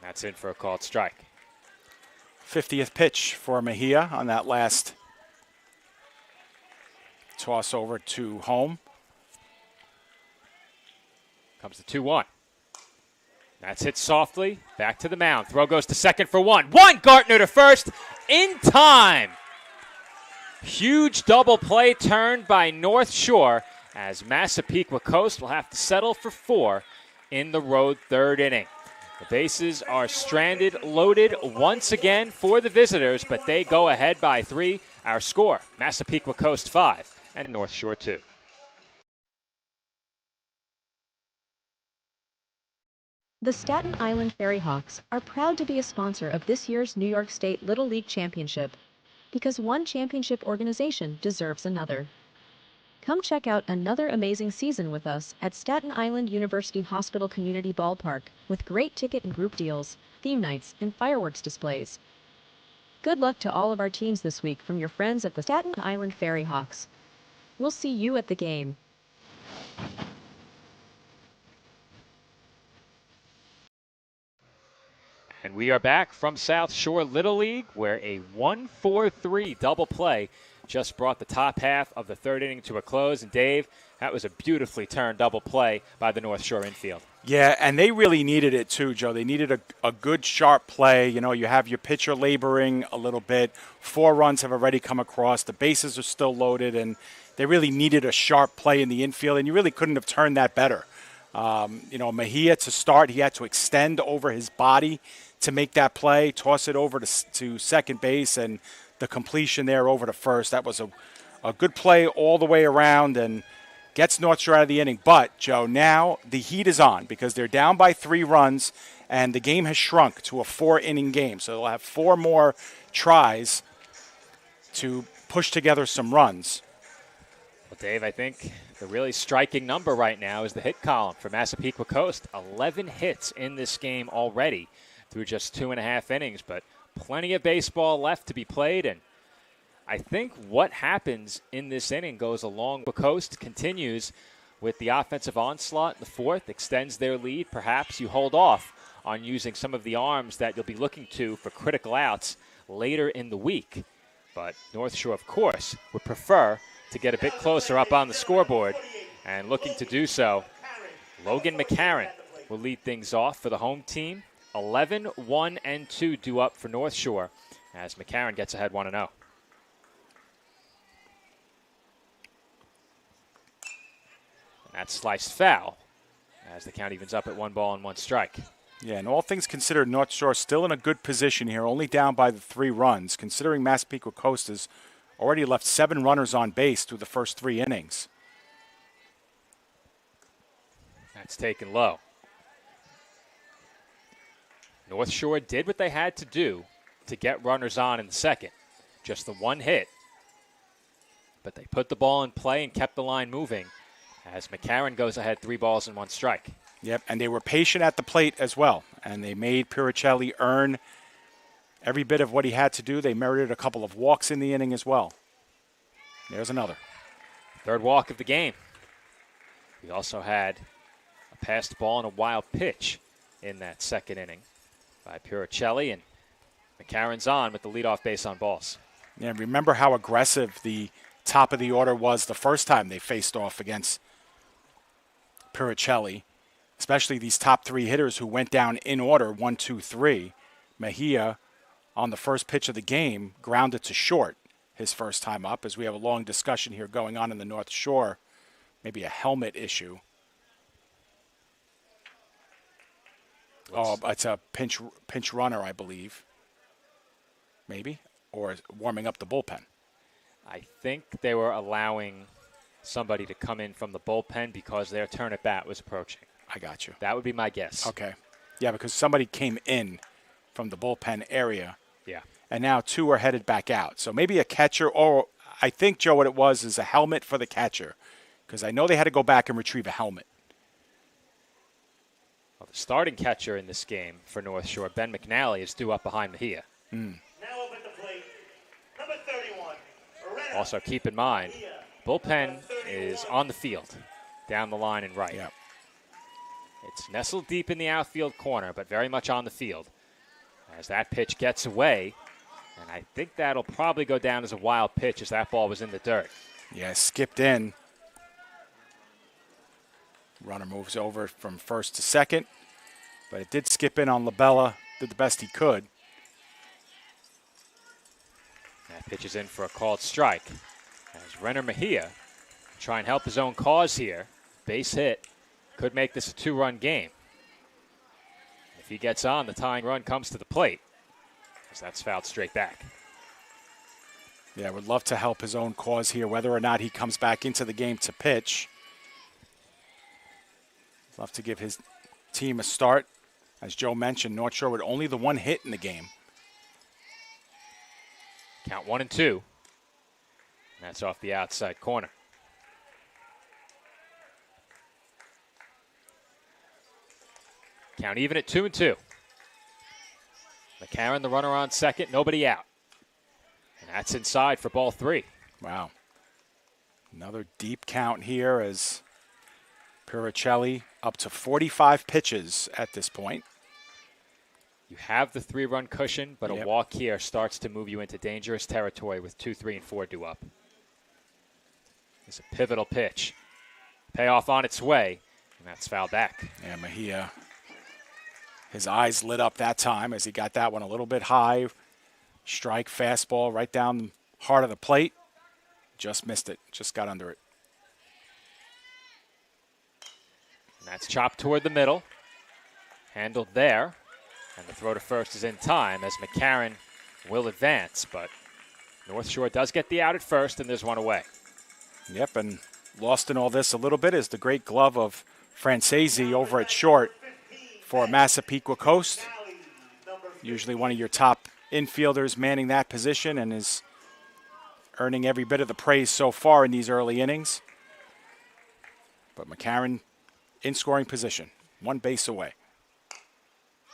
That's in for a called strike. 50th pitch for Mejia on that last toss over to home. Comes the 2-1. That's hit softly. Back to the mound. Throw goes to second for one. Weingartner to first in time. Huge double play turned by Northshore as Massapequa Coast will have to settle for 4 in the road third inning. The bases are stranded, loaded once again for the visitors, but they go ahead by 3. Our score, Massapequa Coast 5 and Northshore 2. The Staten Island Ferry Hawks are proud to be a sponsor of this year's New York State Little League Championship, because one championship organization deserves another. Come check out another amazing season with us at Staten Island University Hospital Community Ballpark with great ticket and group deals, theme nights, and fireworks displays. Good luck to all of our teams this week from your friends at the Staten Island Ferry Hawks. We'll see you at the game. And we are back from South Shore Little League, where a 1-4-3 double play just brought the top half of the third inning to a close. And Dave, that was a beautifully turned double play by the North Shore infield. Yeah, and they really needed it too, Joe. They needed a good, sharp play. You know, you have your pitcher laboring a little bit. 4 runs have already come across. The bases are still loaded, and they really needed a sharp play in the infield, and you really couldn't have turned that better. Mejia to start, he had to extend over his body to make that play, toss it over to second base, and the completion there over to first. That was a good play all the way around and gets Northshore out of the inning. But, Joe, now the heat is on because they're down by 3 runs, and the game has shrunk to a 4-inning game. So they'll have 4 more tries to push together some runs. Well, Dave, I think the really striking number right now is the hit column for Massapequa Coast. 11 hits in this game already through just 2.5 innings, but plenty of baseball left to be played, and I think what happens in this inning goes along. The Coast continues with the offensive onslaught in the 4th, extends their lead. Perhaps you hold off on using some of the arms that you'll be looking to for critical outs later in the week. But Northshore, of course, would prefer to get a bit closer up on the scoreboard, and looking to do so, Logan McCarron will lead things off for the home team. 11, 1, and 2 due up for Northshore as McCarron gets ahead 1-0. And that's sliced foul as the count evens up at 1 ball and 1 strike. Yeah, and all things considered, Northshore still in a good position here, only down by the 3 runs, considering Massapequa Coast has already left 7 runners on base through the first 3 innings. That's taken low. Northshore did what they had to do to get runners on in the 2nd. Just the 1 hit. But they put the ball in play and kept the line moving as McCarron goes ahead 3 balls and 1 strike. Yep, and they were patient at the plate as well, and they made Piricelli earn every bit of what he had to do. They merited a couple of walks in the inning as well. There's another. 3rd walk of the game. We also had a passed ball and a wild pitch in that 2nd inning by Piricelli, and McCarron's on with the leadoff base on balls. Yeah, remember how aggressive the top of the order was the first time they faced off against Piricelli, especially these top 3 hitters who went down in order, 1, 2, 3. Mejia, on the first pitch of the game, grounded to short his first time up, as we have a long discussion here going on in the North Shore, maybe a helmet issue. Oh, it's a pinch runner, I believe. Maybe, or warming up the bullpen. I think they were allowing somebody to come in from the bullpen because their turn at bat was approaching. I got you. That would be my guess. Okay. Yeah, because somebody came in from the bullpen area. Yeah. And now 2 are headed back out. So maybe a catcher, or I think, Joe, what it was is a helmet for the catcher, because I know they had to go back and retrieve a helmet. Well, the starting catcher in this game for Northshore, Ben McNally, is due up behind Mejia. Now up at the plate, number 31. Also, keep in mind, bullpen is on the field, down the line and right. Yep. It's nestled deep in the outfield corner, but very much on the field. As that pitch gets away, and I think that'll probably go down as a wild pitch as that ball was in the dirt. Yeah, skipped in. Runner moves over from first to second, but it did skip in on Labella, did the best he could. That pitch is in for a called strike. As Renner Mejia try and help his own cause here. Base hit could make this a 2-run game. If he gets on, the tying run comes to the plate, as that's fouled straight back. Yeah, would love to help his own cause here, whether or not he comes back into the game to pitch. Love to give his team a start. As Joe mentioned, Northshore with only the 1 hit in the game. Count 1 and 2. And that's off the outside corner. Count even at 2 and 2. McCarron, the runner on second, nobody out. And that's inside for ball 3. Wow. Another deep count here as Piricelli up to 45 pitches at this point. You have the 3-run cushion, but a walk here starts to move you into dangerous territory with 2, 3, and 4 due up. It's a pivotal pitch. Payoff on its way, and that's fouled back. Yeah, Mejia, his eyes lit up that time as he got that one a little bit high. Strike, fastball right down the heart of the plate. Just missed it, just got under it. And that's chopped toward the middle. Handled there. And the throw to first is in time as McCarron will advance. But North Shore does get the out at first, and there's one away. Yep, and lost in all this a little bit is the great glove of Francesi over at short for Massapequa Coast. Usually one of your top infielders manning that position and is earning every bit of the praise so far in these early innings. But McCarron in scoring position, one base away.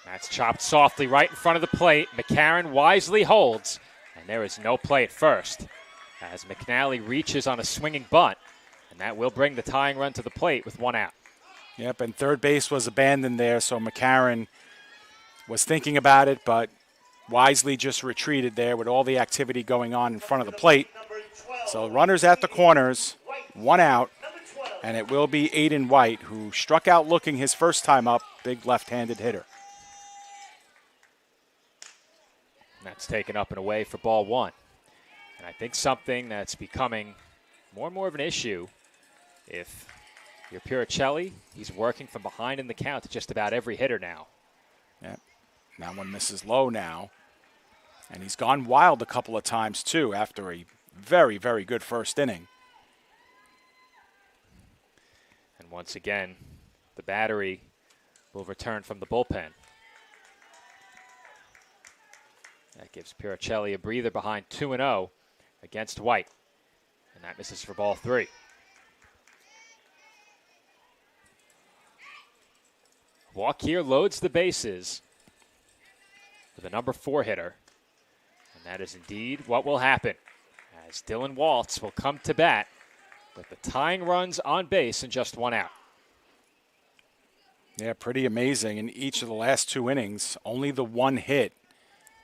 That's chopped softly right in front of the plate. McCarron wisely holds, and there is no play at first as McNally reaches on a swinging bunt, and that will bring the tying run to the plate with one out. Yep, and third base was abandoned there, so McCarron was thinking about it, but wisely just retreated there with all the activity going on in front of the plate. So runners at the corners, one out, and it will be Aiden White, who struck out looking his first time up, big left-handed hitter. That's taken up and away for ball one. And I think something that's becoming more and more of an issue, if you're Puricelli, he's working from behind in the count to just about every hitter now. Yeah, that one misses low now. And he's gone wild a couple of times, too, after a very, very good first inning. And once again, the battery will return from the bullpen. That gives Puricelli a breather behind 2-0 against White. And that misses for ball three. Walk here loads the bases with a number 4 hitter. And that is indeed what will happen, as Dylan Waltz will come to bat with the tying runs on base and just one out. Yeah, pretty amazing. In each of the last 2 innings, only the one hit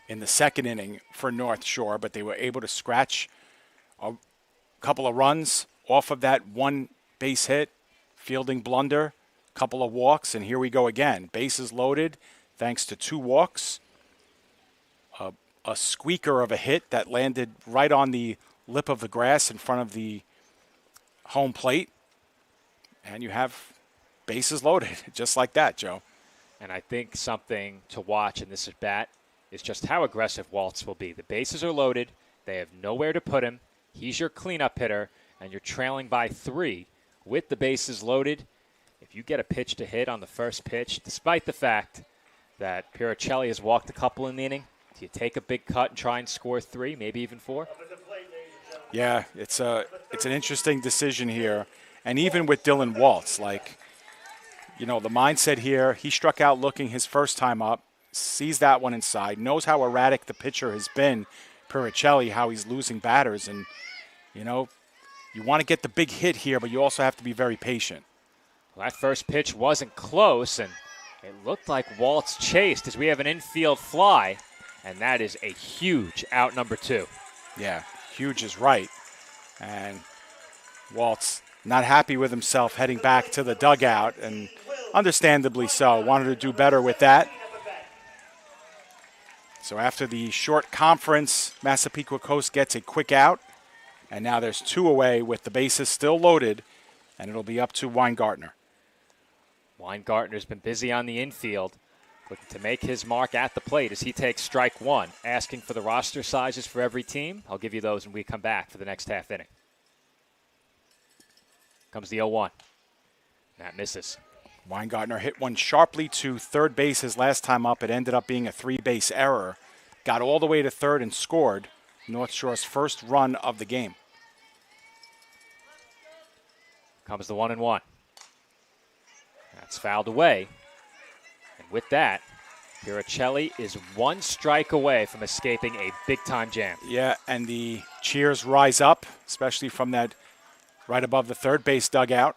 in the second inning for North Shore, but they were able to scratch a couple of runs off of that one base hit, fielding blunder, couple of walks, and here we go again. Bases loaded thanks to 2 walks, a squeaker of a hit that landed right on the lip of the grass in front of the home plate, and you have bases loaded just like that, Joe. And I think something to watch in this at bat is just how aggressive Waltz will be. The bases are loaded. They have nowhere to put him. He's your cleanup hitter, and you're trailing by 3 with the bases loaded. If you get a pitch to hit on the first pitch, despite the fact that Puricelli has walked a couple in the inning, do you take a big cut and try and score 3, maybe even 4? Yeah, it's an interesting decision here. And even with Dylan Waltz, like, you know, the mindset here, he struck out looking his first time up, sees that one inside, knows how erratic the pitcher has been, Puricelli, how he's losing batters. And, you know, you want to get the big hit here, but you also have to be very patient. Well, that first pitch wasn't close, and it looked like Waltz chased as we have an infield fly, and that is a huge out number 2. Yeah, huge is right. And Waltz not happy with himself heading back to the dugout, and understandably so, wanted to do better with that. So after the short conference, Massapequa Coast gets a quick out, and now there's 2 away with the bases still loaded, and it'll be up to Weingartner. Weingartner's been busy on the infield, looking to make his mark at the plate as he takes strike 1. Asking for the roster sizes for every team. I'll give you those when we come back for the next half inning. Comes the 0-1. That misses. Weingartner hit one sharply to third base his last time up. It ended up being a 3-base error. Got all the way to third and scored North Shore's first run of the game. Comes the 1-1. That's fouled away. And with that, Puricelli is 1 strike away from escaping a big-time jam. Yeah, and the cheers rise up, especially from that right above the third base dugout.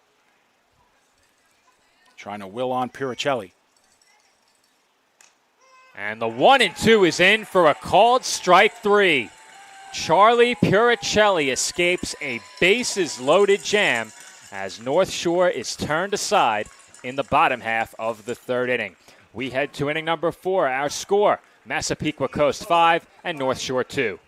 Trying to will on Puricelli. And the 1-2 is in for a called strike 3. Charlie Puricelli escapes a bases-loaded jam as North Shore is turned aside in the bottom half of the 3rd inning. We head to inning number 4. Our score, Massapequa Coast 5 and North Shore 2.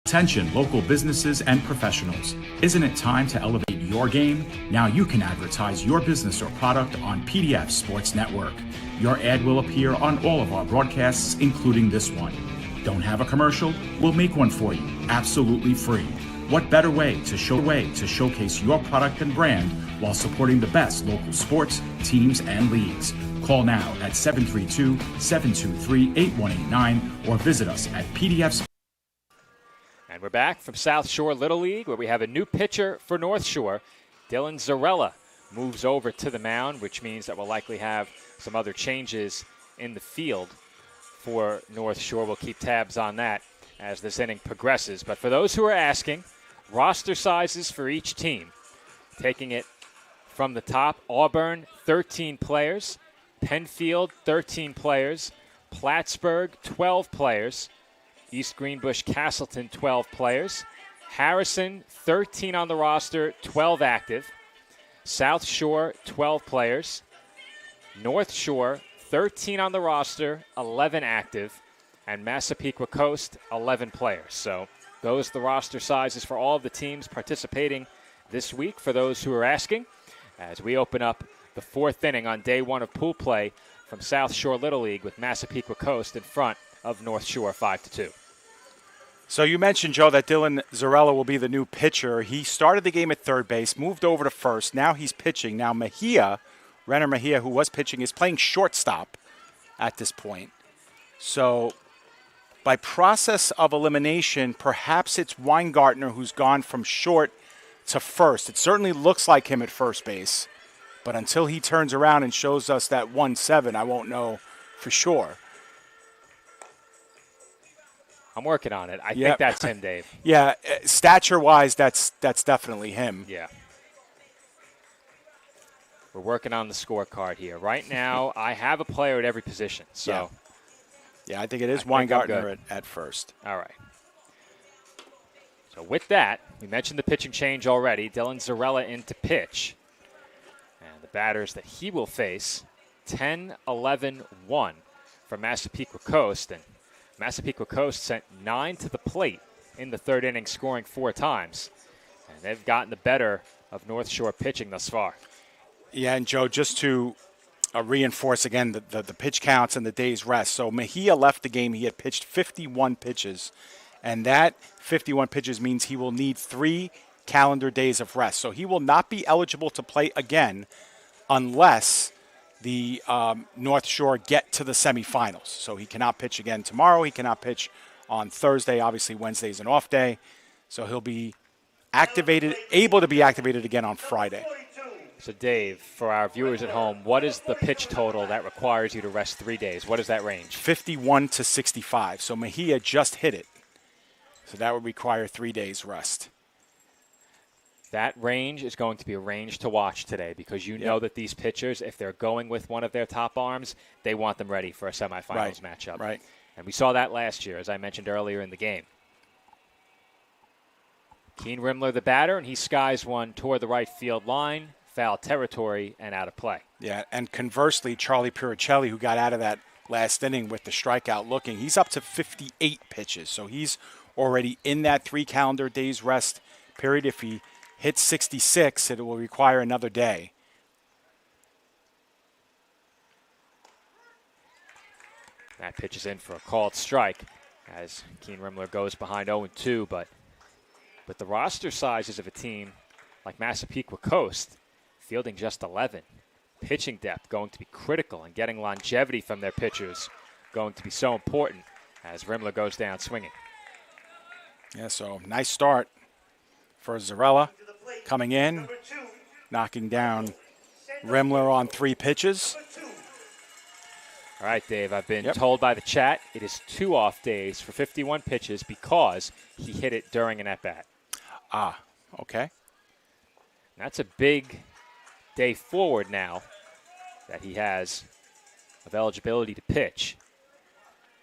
Attention local businesses and professionals. Isn't it time to elevate your game? Now you can advertise your business or product on PDF Sports Network. Your ad will appear on all of our broadcasts, including this one. Don't have a commercial? We'll make one for you, absolutely free. What better way to showcase your product and brand while supporting the best local sports, teams, and leagues? Call now at 732-723-8189 or visit us at PDF. And we're back from South Shore Little League, where we have a new pitcher for North Shore. Dylan Zarella moves over to the mound, which means that we'll likely have some other changes in the field for North Shore. We'll keep tabs on that as this inning progresses. But for those who are asking, roster sizes for each team. Taking it from the top, Auburn, 13 players. Penfield, 13 players. Plattsburgh, 12 players. East Greenbush Castleton, 12 players. Harrison, 13 on the roster, 12 active. South Shore, 12 players. North Shore, 13 on the roster, 11 active. And Massapequa Coast, 11 players. So those are the roster sizes for all of the teams participating this week, for those who are asking, as we open up the fourth inning on day one of pool play from South Shore Little League with Massapequa Coast in front of North Shore 5-2. So you mentioned, Joe, that Dylan Zarella will be the new pitcher. He started the game at third base, moved over to first. Now he's pitching. Now Renner Mejia, who was pitching, is playing shortstop at this point. So by process of elimination, perhaps it's Weingartner who's gone from short to first. It certainly looks like him at first base. But until he turns around and shows us that 1-7, I won't know for sure. I'm working on it. I think that's him, Dave. Yeah, stature-wise, that's definitely him. Yeah. We're working on the scorecard here. Right now, I have a player at every position. So, yeah I think it is Weingartner at first. All right. So with that, we mentioned the pitching change already. Dylan Zarella in to pitch. And the batters that he will face, 10-11-1 from Massapequa Coast. And Massapequa Coast sent 9 to the plate in the third inning, scoring 4 times. And they've gotten the better of North Shore pitching thus far. Yeah, and Joe, just to reinforce again the pitch counts and the day's rest. So Mejia left the game. He had pitched 51 pitches. And that 51 pitches means he will need 3 calendar days of rest. So he will not be eligible to play again unless the North Shore get to the semifinals. So he cannot pitch again tomorrow. He cannot pitch on Thursday. Obviously, Wednesday's an off day. So he'll be able to be activated again on Friday. So, Dave, for our viewers at home, what is the pitch total that requires you to rest 3 days? What is that range? 51 to 65. So Mejia just hit it. So that would require 3 days rest. That range is going to be a range to watch today because you know that these pitchers, if they're going with one of their top arms, they want them ready for a semifinals matchup. Right. And we saw that last year, as I mentioned earlier in the game. Keen Rimler, the batter, and he skies one toward the right field line, foul territory, and out of play. Yeah, and conversely, Charlie Puricelli, who got out of that last inning with the strikeout looking, he's up to 58 pitches. So he's already in that 3 calendar days rest period. If he hits 66, it will require another day. That pitch is in for a called strike as Keen Rimler goes behind 0-2. But with the roster sizes of a team like Massapequa Coast, fielding just 11, pitching depth going to be critical, and getting longevity from their pitchers going to be so important as Rimler goes down swinging. Yeah, so nice start for Zarella coming in, knocking down Rimler on 3 pitches. All right, Dave, I've been told by the chat it is 2 off days for 51 pitches because he hit it during an at-bat. Ah, okay. And that's a big day forward now that he has of eligibility to pitch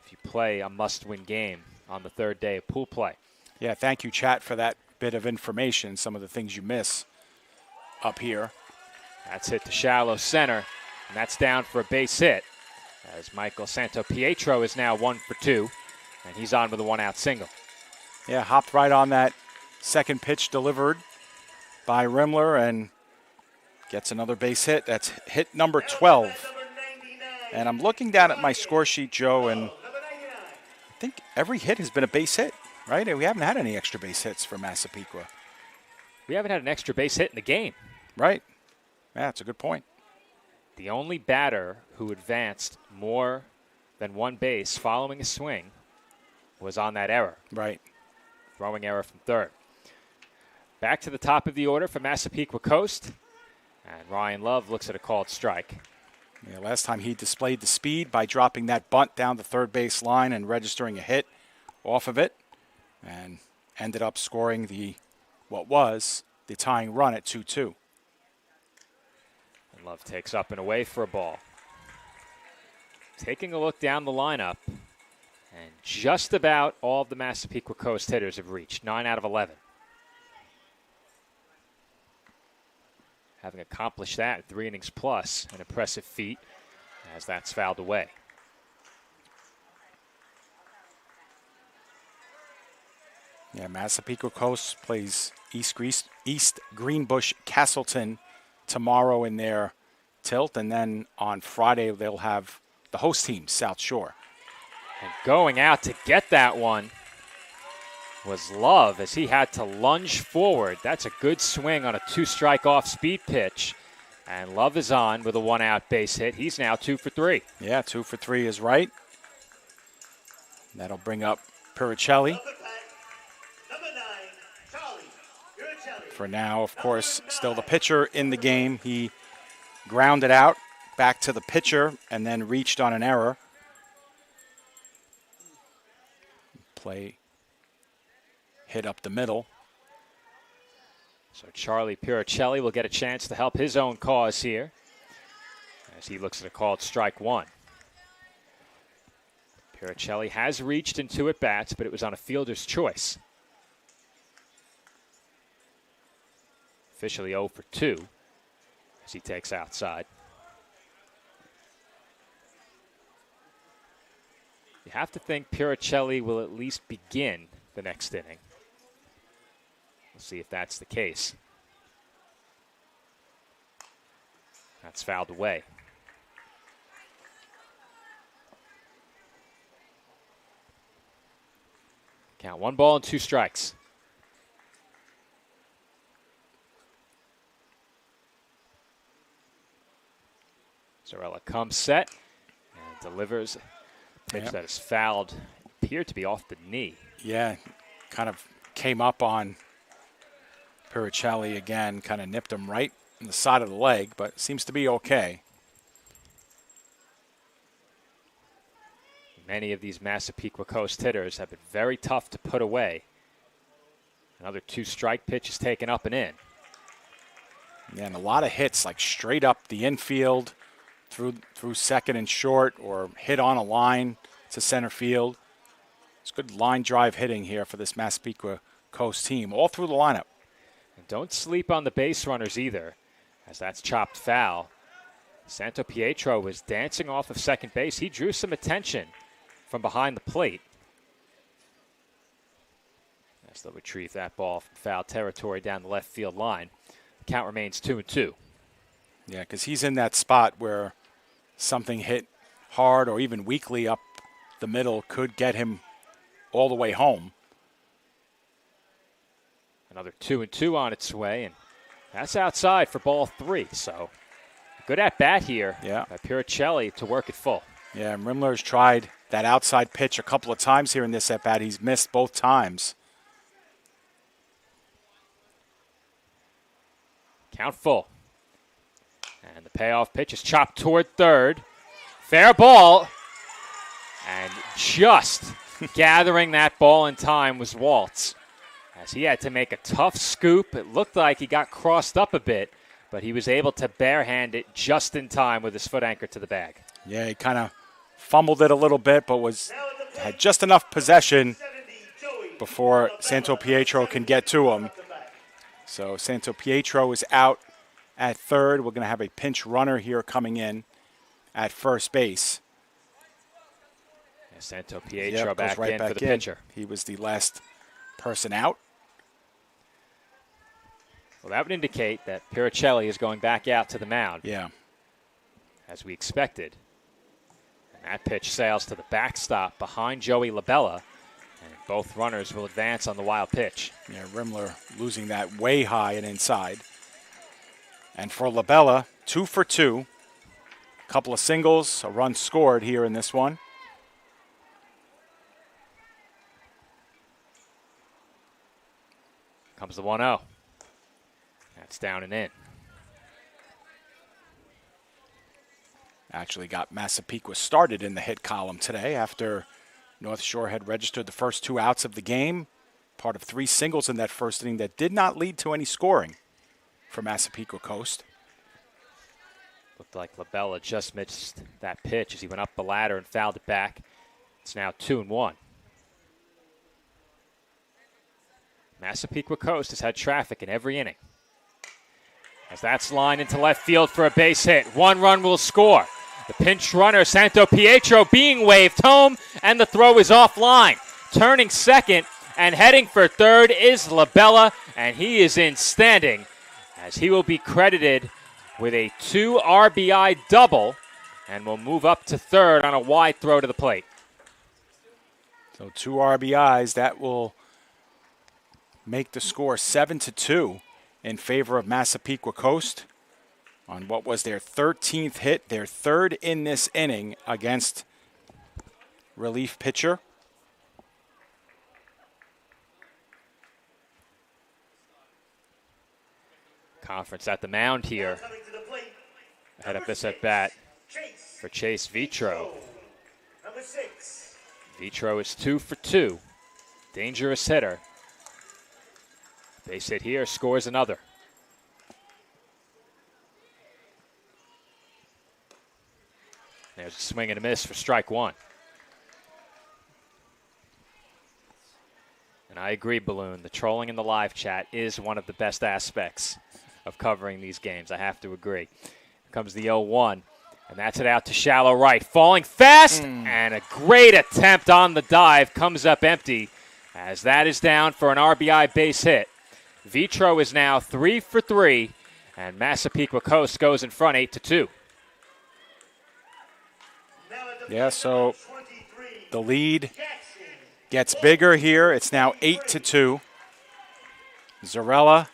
if you play a must-win game on the 3rd day of pool play. Yeah, thank you, chat, for that bit of information, some of the things you miss up here. That's hit to shallow center, and that's down for a base hit as Michael Santopietro is now 1 for 2, and he's on with a 1-out single. Yeah, hopped right on that second pitch delivered by Rimler and gets another base hit. That's hit number 12. And I'm looking down at my score sheet, Joe, and I think every hit has been a base hit, right? We haven't had any extra base hits for Massapequa. We haven't had an extra base hit in the game. Right. Yeah, that's a good point. The only batter who advanced more than one base following a swing was on that error. Right. Throwing error from third. Back to the top of the order for Massapequa Coast. And Ryan Love looks at a called strike. Yeah, last time he displayed the speed by dropping that bunt down the third base line and registering a hit off of it. And ended up scoring what was the tying run at 2-2. And Love takes up and away for a ball. Taking a look down the lineup, and just about all of the Massapequa Coast hitters have reached, 9 out of 11. Having accomplished that, 3 innings plus, an impressive feat, as that's fouled away. Yeah, Massapequa Coast plays East Greenbush Castleton tomorrow in their tilt, and then on Friday they'll have the host team, South Shore. And going out to get that one was Love as he had to lunge forward. That's a good swing on a 2-strike off-speed pitch. And Love is on with a 1-out base hit. He's now 2 for 3. Yeah, 2 for 3 is right. That'll bring up Piricelli. For now, of course, still the pitcher in the game. He grounded out back to the pitcher and then reached on an error. Play hit up the middle. So Charlie Piricelli will get a chance to help his own cause here as he looks at a called strike 1. Piricelli has reached in 2 at-bats, but it was on a fielder's choice. Officially 0 for 2 as he takes outside. You have to think Piricelli will at least begin the next inning. We'll see if that's the case. That's fouled away. Count 1 ball and 2 strikes. Zarella comes set and delivers a pitch that is fouled. Appeared to be off the knee. Yeah, kind of came up on Piricelli again, kind of nipped him right in the side of the leg, but seems to be okay. Many of these Massapequa Coast hitters have been very tough to put away. Another 2-strike pitch is taken up and in. Yeah, and a lot of hits like straight up the infield, through second and short, or hit on a line to center field. It's good line drive hitting here for this Massapequa Coast team, all through the lineup. And don't sleep on the base runners either, as that's chopped foul. Santo Pietro was dancing off of second base. He drew some attention from behind the plate. As they'll retrieve that ball from foul territory down the left field line. The count remains 2-2. Yeah, because he's in that spot where something hit hard or even weakly up the middle could get him all the way home. Another 2-2 on its way, and that's outside for ball 3. So good at bat here by Piricelli to work it full. Yeah, and Rimler's tried that outside pitch a couple of times here in this at bat. He's missed both times. Count full. And the payoff pitch is chopped toward third. Fair ball. And just gathering that ball in time was Waltz, as he had to make a tough scoop. It looked like he got crossed up a bit, but he was able to barehand it just in time with his foot anchored to the bag. Yeah, he kind of fumbled it a little bit, but had just enough possession before Santo Pietro can get to him. So Santo Pietro is out at third. We're going to have a pinch runner here coming in at first base. Santo Pietro back in for the pitcher. He was the last person out. Well, that would indicate that Piricelli is going back out to the mound. Yeah. As we expected. And that pitch sails to the backstop behind Joey LaBella. And both runners will advance on the wild pitch. Yeah, Rimler losing that way high and inside. And for LaBella, 2 for 2. A couple of singles, a run scored here in this one. Comes the 1-0. That's down and in. Actually got Massapequa started in the hit column today after North Shore had registered the first 2 outs of the game. Part of 3 singles in that first inning that did not lead to any scoring for Masipeka Coast. Looked like LaBella just missed that pitch as he went up the ladder and fouled it back. It's now 2-1. Massapequa Coast has had traffic in every inning. As that's lined into left field for a base hit. 1 run will score. The pinch runner, Santo Pietro, being waved home, and the throw is offline. Turning second and heading for third is LaBella, and he is in standing as he will be credited with a 2 RBI double and will move up to third on a wide throw to the plate. So 2 RBIs, that will make the score 7-2 in favor of Massapequa Coast on what was their 13th hit, their 3rd in this inning against relief pitcher. Conference at the mound here. Ahead of this at bat for Chase Vitro. Number 6. Vitro is 2 for 2. Dangerous hitter. Base hit here, scores another. There's a swing and a miss for strike 1. And I agree, Balloon. The trolling in the live chat is one of the best aspects of covering these games. I have to agree. Here comes the 0-1, and that's it out to shallow right. Falling fast, and a great attempt on the dive comes up empty as that is down for an RBI base hit. Vitro is now 3 for 3, and Massapequa Coast goes in front 8-2. Yeah, so the lead gets bigger here. It's now 8-2. Zarella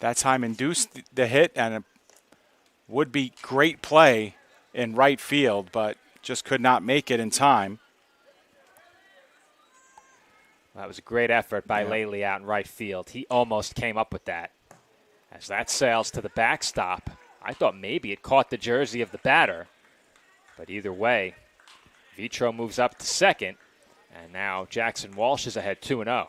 that time induced the hit, and a would-be great play in right field, but just could not make it in time. That was a great effort by Laley out in right field. He almost came up with that. As that sails to the backstop, I thought maybe it caught the jersey of the batter. But either way, Vitro moves up to second, and now Jackson Walsh is ahead 2-0.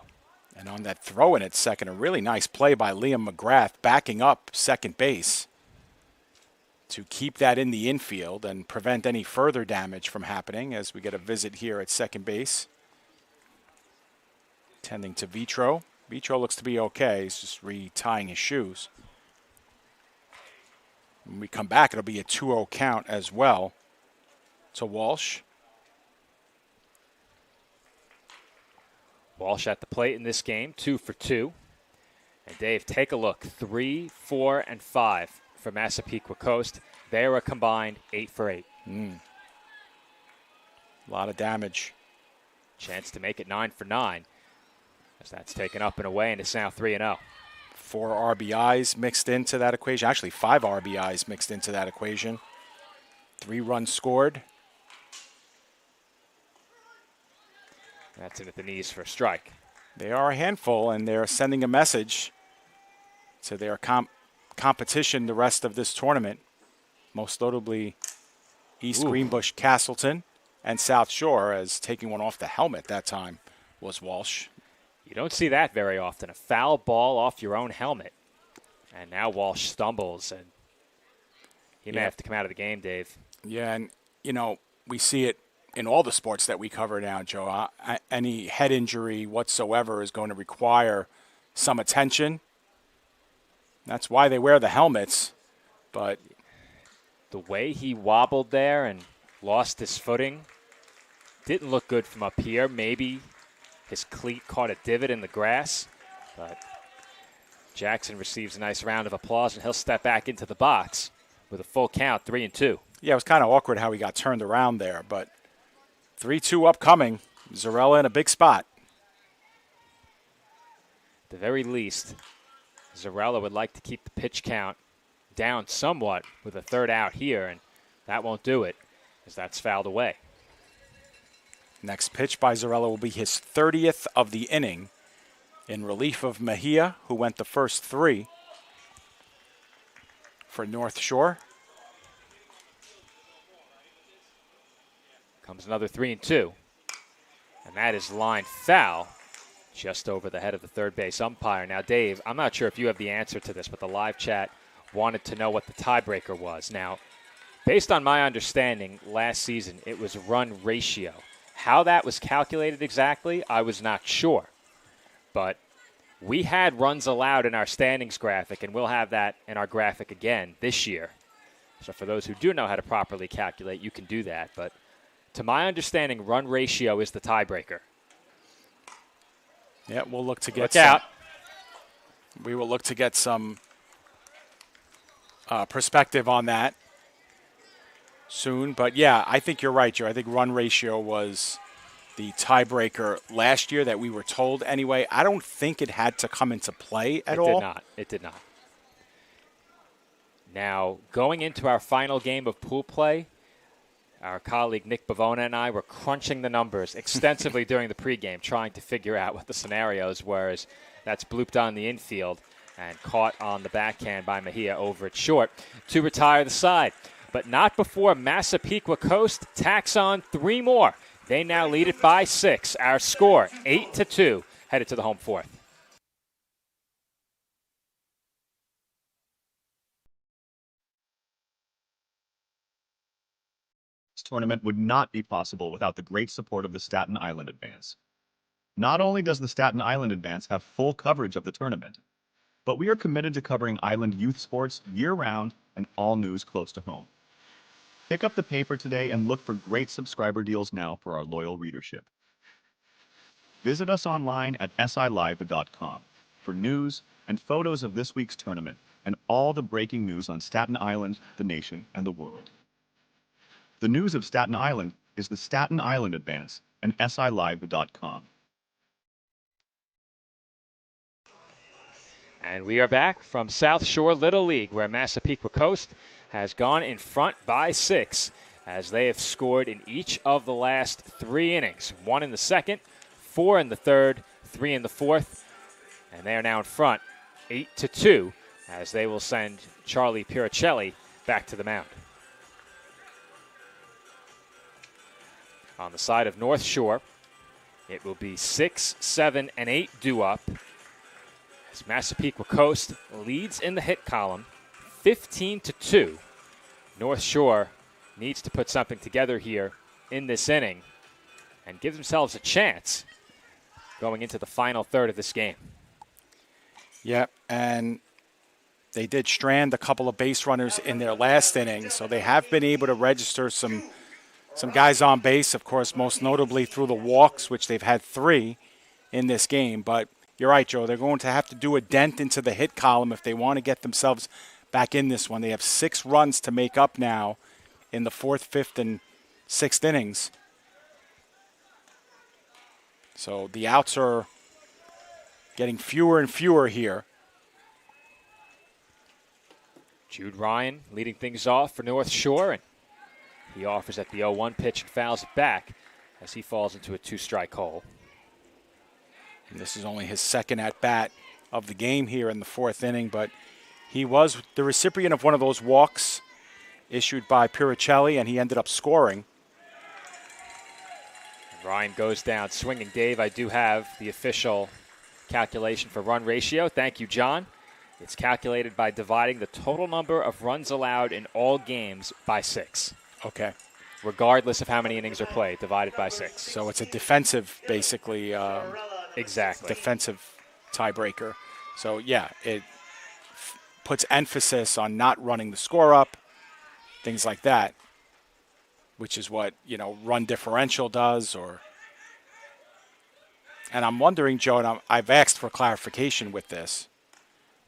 And on that throw in at second, a really nice play by Liam McGrath backing up second base to keep that in the infield and prevent any further damage from happening as we get a visit here at second base. Tending to Vitro. Vitro looks to be okay. He's just retying his shoes. When we come back, it'll be a 2-0 count as well to Walsh. Walsh at the plate in this game, 2 for 2. And Dave, take a look. 3, 4, and 5 for Massapequa Coast. They are a combined 8 for 8. A lot of damage. Chance to make it 9 for 9. As that's taken up and away, and it's now 3-0. 4 RBIs mixed into that equation. Actually, 5 RBIs mixed into that equation. 3 runs scored. That's in at the knees for a strike. They are a handful, and they're sending a message to their competition the rest of this tournament, most notably East Greenbush, Castleton, and South Shore, as taking one off the helmet that time was Walsh. You don't see that very often, a foul ball off your own helmet. And now Walsh stumbles, and he may have to come out of the game, Dave. Yeah, and, you know, we see it in all the sports that we cover now, Joe. Any head injury whatsoever is going to require some attention. That's why they wear the helmets. But the way he wobbled there and lost his footing didn't look good from up here. Maybe His cleat caught a divot in the grass, but Jackson receives a nice round of applause, and he'll step back into the box with a full count, 3-2. Yeah, it was kind of awkward how he got turned around there, but 3-2 upcoming. Zarella in a big spot. At the very least, Zarella would like to keep the pitch count down somewhat with a third out here, and that won't do it as that's fouled away. Next pitch by Zarella will be his 30th of the inning in relief of Mejia, who went the first 3 for North Shore. Comes another 3-2, and that is line foul just over the head of the third base umpire. Now, Dave, I'm not sure if you have the answer to this, but the live chat wanted to know what the tiebreaker was. Now, based on my understanding, last season it was run ratio. How that was calculated exactly, I was not sure. But we had runs allowed in our standings graphic, and we'll have that in our graphic again this year. So for those who do know how to properly calculate, you can do that. But to my understanding, run ratio is the tiebreaker. Yeah, we'll look to get We will look to get some perspective on that soon. But yeah, I think you're right, Joe. I think run ratio was the tiebreaker last year that we were told anyway. I don't think it had to come into play at all. It did not. Now, going into our final game of pool play, our colleague Nick Bavona and I were crunching the numbers extensively during the pregame, trying to figure out what the scenarios were. As that's blooped on the infield and caught on the backhand by Mejia over at short to retire the side. But not before Masipeka Coast tacks on 3 more. They now lead it by 6. Our score, 8-2, headed to the home fourth. This tournament would not be possible without the great support of the Staten Island Advance. Not only does the Staten Island Advance have full coverage of the tournament, but we are committed to covering island youth sports year-round and all news close to home. Pick up the paper today and look for great subscriber deals now for our loyal readership. Visit us online at silive.com for news and photos of this week's tournament and all the breaking news on Staten Island, the nation, and the world. The news of Staten Island is the Staten Island Advance and silive.com. And we are back from South Shore Little League, where Massapequa Coast has gone in front by 6 as they have scored in each of the last 3 innings. 1 in the second, 4 in the third, 3 in the fourth, and they are now in front 8-2 as they will send Charlie Piricelli back to the mound. On the side of North Shore, it will be 6, 7, and 8 due up as Massapequa Coast leads in the hit column 15-2. North Shore needs to put something together here in this inning and give themselves a chance going into the final third of this game. Yep, and they did strand a couple of base runners in their last inning, so they have been able to register some guys on base, of course, most notably through the walks, which they've had 3 in this game. But you're right, Joe. They're going to have to do a dent into the hit column if they want to get themselves back in this one. They have 6 runs to make up now in the 4th, 5th, and 6th innings. So the outs are getting fewer and fewer here. Jude Ryan leading things off for North Shore, and he offers at the 0-1 pitch and fouls it back as he falls into a 2-strike hole. And this is only his second at-bat of the game here in the 4th inning, but he was the recipient of one of those walks issued by Piricelli, and he ended up scoring. And Ryan goes down swinging. Dave, I do have the official calculation for run ratio. Thank you, John. It's calculated by dividing the total number of runs allowed in all games by 6. Okay. Regardless of how many innings are played, divided by 6. So it's a defensive, basically, exactly, defensive tiebreaker. So, yeah, it puts emphasis on not running the score up, things like that, which is what, run differential does, or And I'm wondering, Joe, and I've asked for clarification with this,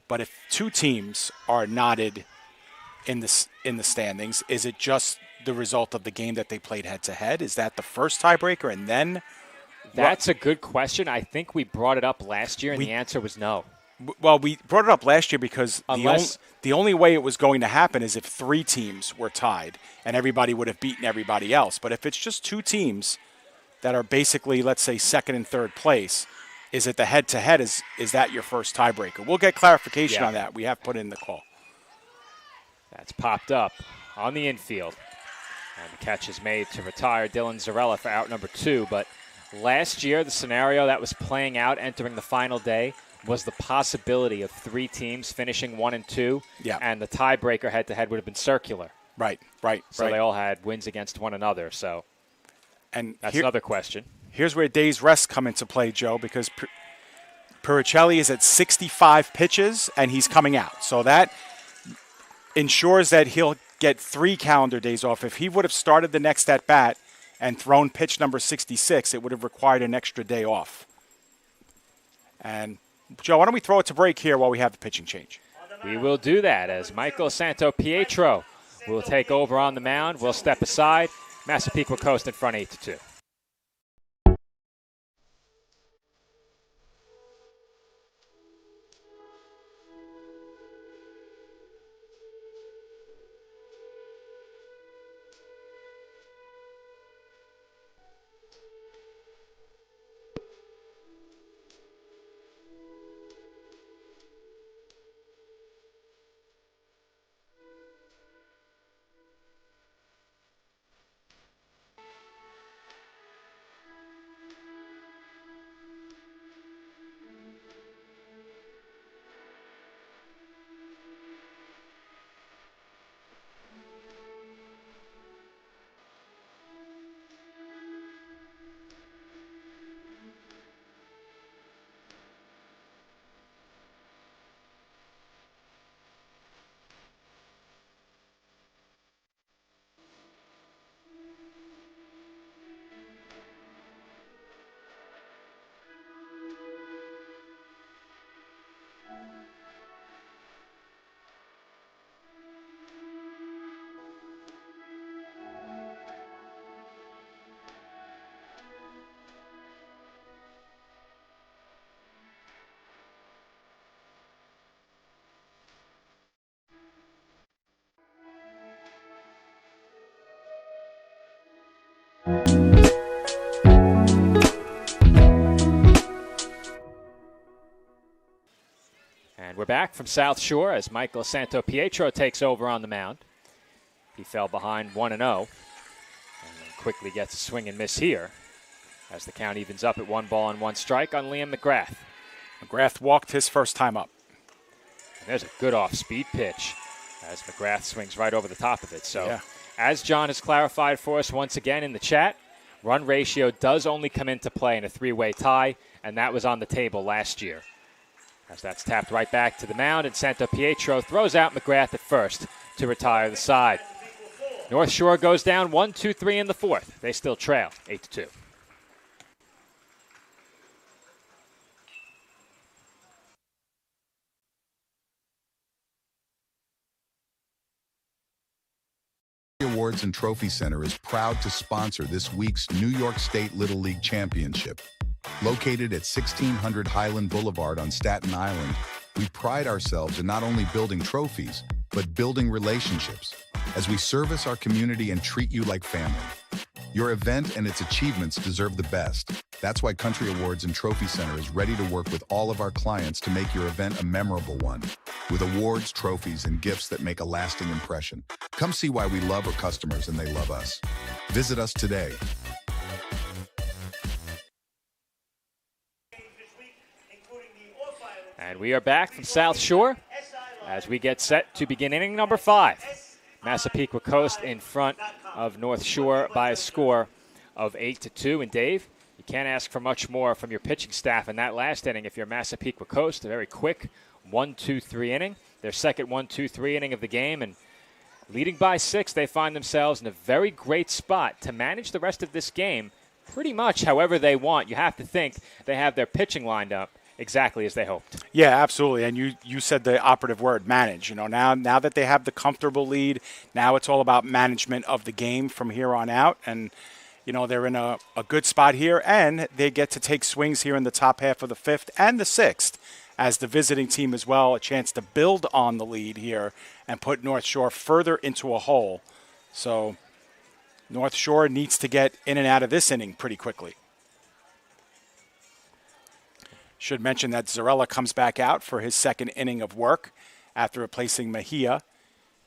but if two teams are knotted in the standings, is it just the result of the game that they played head-to-head? Is that the first tiebreaker, and then? That's a good question. I think we brought it up last year, and the answer was no. Well, we brought it up last year because Unless, the only way it was going to happen is if three teams were tied and everybody would have beaten everybody else. But if it's just two teams that are basically, let's say, second and third place, is it the head-to-head? Is that your first tiebreaker? We'll get clarification on that. We have put in the call. That's popped up on the infield. And the catch is made to retire Dylan Zarella for out number 2. But last year, the scenario that was playing out entering the final day was the possibility of three teams finishing 1 and 2, and the tiebreaker head-to-head would have been circular. Right. So they all had wins against one another. So, and that's another question. Here's where days rest come into play, Joe, because Puricelli is at 65 pitches and he's coming out. So that ensures that he'll get 3 calendar days off. If he would have started the next at bat and thrown pitch number 66, it would have required an extra day off. And Joe, why don't we throw it to break here while we have the pitching change? We will do that as Michael Santo-Pietro will take over on the mound. We'll step aside. Massapequa Coast in front 8-2. We're back from South Shore as Michael Santo-Pietro takes over on the mound. He fell behind 1-0 and then quickly gets a swing and miss here as the count evens up at 1 ball and 1 strike on Liam McGrath. McGrath walked his first time up. And there's a good off-speed pitch as McGrath swings right over the top of it. So as John has clarified for us once again in the chat, run ratio does only come into play in a 3-way tie, and that was on the table last year. As that's tapped right back to the mound, and Santo-Pietro throws out McGrath at first to retire the side. North Shore goes down 1-2-3 in the 4th. They still trail 8-2. Awards and Trophy Center is proud to sponsor this week's New York State Little League Championship. Located at 1600 Highland Boulevard on Staten Island, we pride ourselves in not only building trophies, but building relationships, as we service our community and treat you like family. Your event and its achievements deserve the best. That's why Country Awards and Trophy Center is ready to work with all of our clients to make your event a memorable one, with awards, trophies, and gifts that make a lasting impression. Come see why we love our customers and they love us. Visit us today. And we are back from South Shore as we get set to begin inning number 5. Massapequa Coast in front of North Shore by a score of 8-2. And Dave, you can't ask for much more from your pitching staff in that last inning if you're Massapequa Coast. A very quick 1-2-3 inning. Their second 1-2-3 inning of the game. And leading by 6, they find themselves in a very great spot to manage the rest of this game pretty much however they want. You have to think they have their pitching lined up exactly as they hoped. Yeah, absolutely. And you said the operative word, manage. Now that they have the comfortable lead, now it's all about management of the game from here on out. And, they're in a good spot here, and they get to take swings here in the top half of the fifth and the sixth as the visiting team as well, a chance to build on the lead here and put North Shore further into a hole. So North Shore needs to get in and out of this inning pretty quickly. Should mention that Zarella comes back out for his second inning of work after replacing Mejia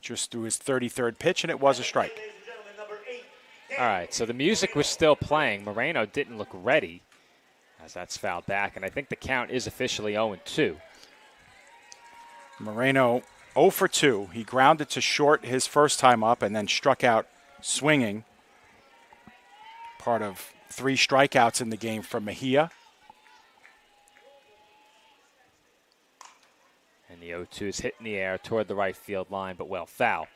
just through his 33rd pitch, and it was a strike. All right, so the music was still playing. Moreno didn't look ready as that's fouled back, and I think the count is officially 0-2. Moreno 0 for 2. He grounded to short his first time up and then struck out swinging. Part of 3 strikeouts in the game for Mejia. And the 0-2 is hit in the air toward the right field line, but foul.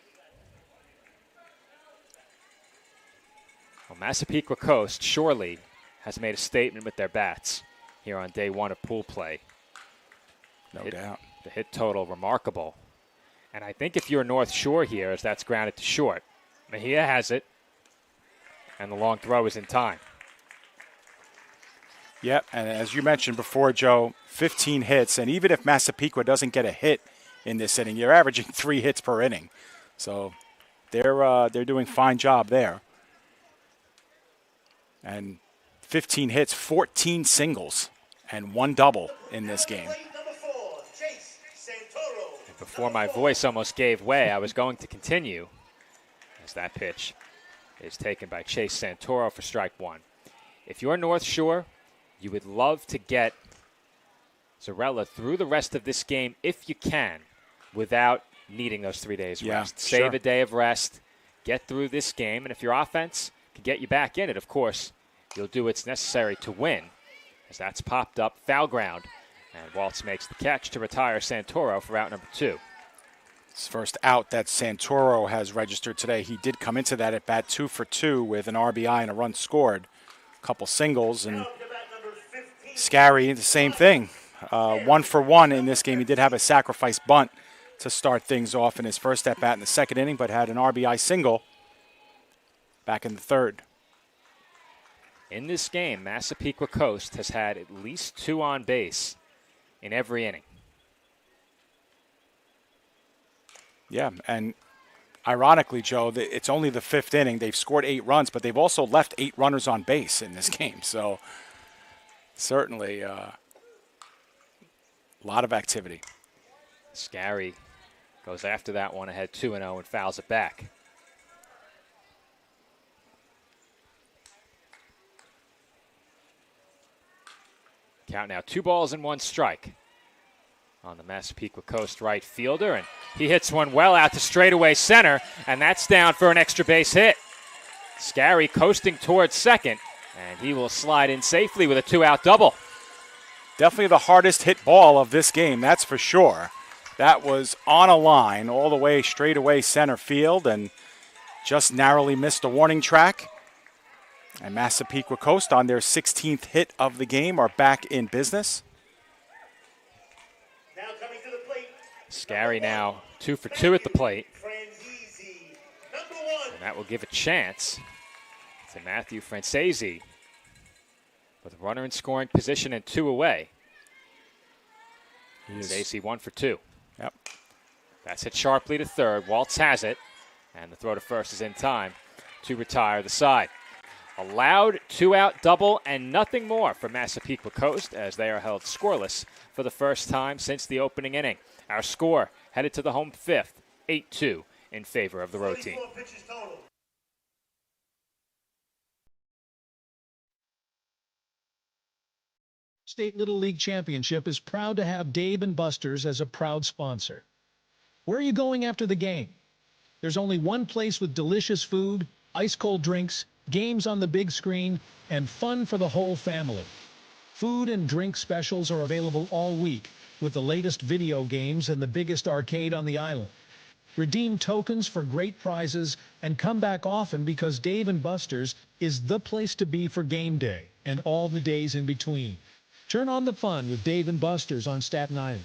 Well, Massapequa Coast surely has made a statement with their bats here on day 1 of pool play. No doubt. The hit total remarkable. And I think if you're North Shore here, as that's grounded to short, Mejia has it, and the long throw is in time. Yep, and as you mentioned before, Joe, 15 hits, and even if Massapequa doesn't get a hit in this inning, you're averaging 3 hits per inning. So they're doing a fine job there. And 15 hits, 14 singles, and 1 double in this game. And before my voice almost gave way, I was going to continue as that pitch is taken by Chase Santoro for strike 1. If you're North Shore, you would love to get Zarella through the rest of this game if you can without needing those 3 days rest. Save a day of rest, get through this game, and if your offense can get you back in it, of course, you'll do what's necessary to win. As that's popped up, foul ground, and Waltz makes the catch to retire Santoro for out number 2. His first out that Santoro has registered today. He did come into that at bat 2 for 2 with an RBI and a run scored. A couple singles, and Scary, the same thing. 1 for 1 in this game. He did have a sacrifice bunt to start things off in his first at bat in the second inning, but had an RBI single back in the third. In this game, Massapequa Coast has had at least 2 on base in every inning. Yeah, and ironically, Joe, it's only the 5th inning. They've scored 8 runs, but they've also left 8 runners on base in this game. So certainly a lot of activity. Scary goes after that one ahead 2-0 and fouls it back. Count now 2 balls and 1 strike on the Massapequa Coast right fielder, and he hits one well out to straightaway center, and that's down for an extra base hit. Scary coasting towards second, and he will slide in safely with a 2-out double. Definitely the hardest hit ball of this game, that's for sure. That was on a line all the way straightaway center field and just narrowly missed a warning track. And Massapequa Coast, on their 16th hit of the game, are back in business. Now coming to the plate. Scary now 2 for 2 at the plate. Number 1. And that will give a chance to Matthew Francesi with a runner in scoring position and 2 away. He's AC 1 for 2. Yep. That's hit sharply to third. Waltz has it, and the throw to first is in time to retire the side. A loud 2-out double and nothing more for Massapequa Coast as they are held scoreless for the first time since the opening inning. Our score headed to the home 5th, 8-2 in favor of the road team. State Little League Championship is proud to have Dave & Buster's as a proud sponsor. Where are you going after the game? There's only one place with delicious food, ice-cold drinks, games on the big screen, and fun for the whole family. Food and drink specials are available all week with the latest video games and the biggest arcade on the island. redeem tokens for great prizes, and come back often because Dave & Buster's is the place to be for game day and all the days in between. Turn on the fun with Dave & Buster's on Staten Island.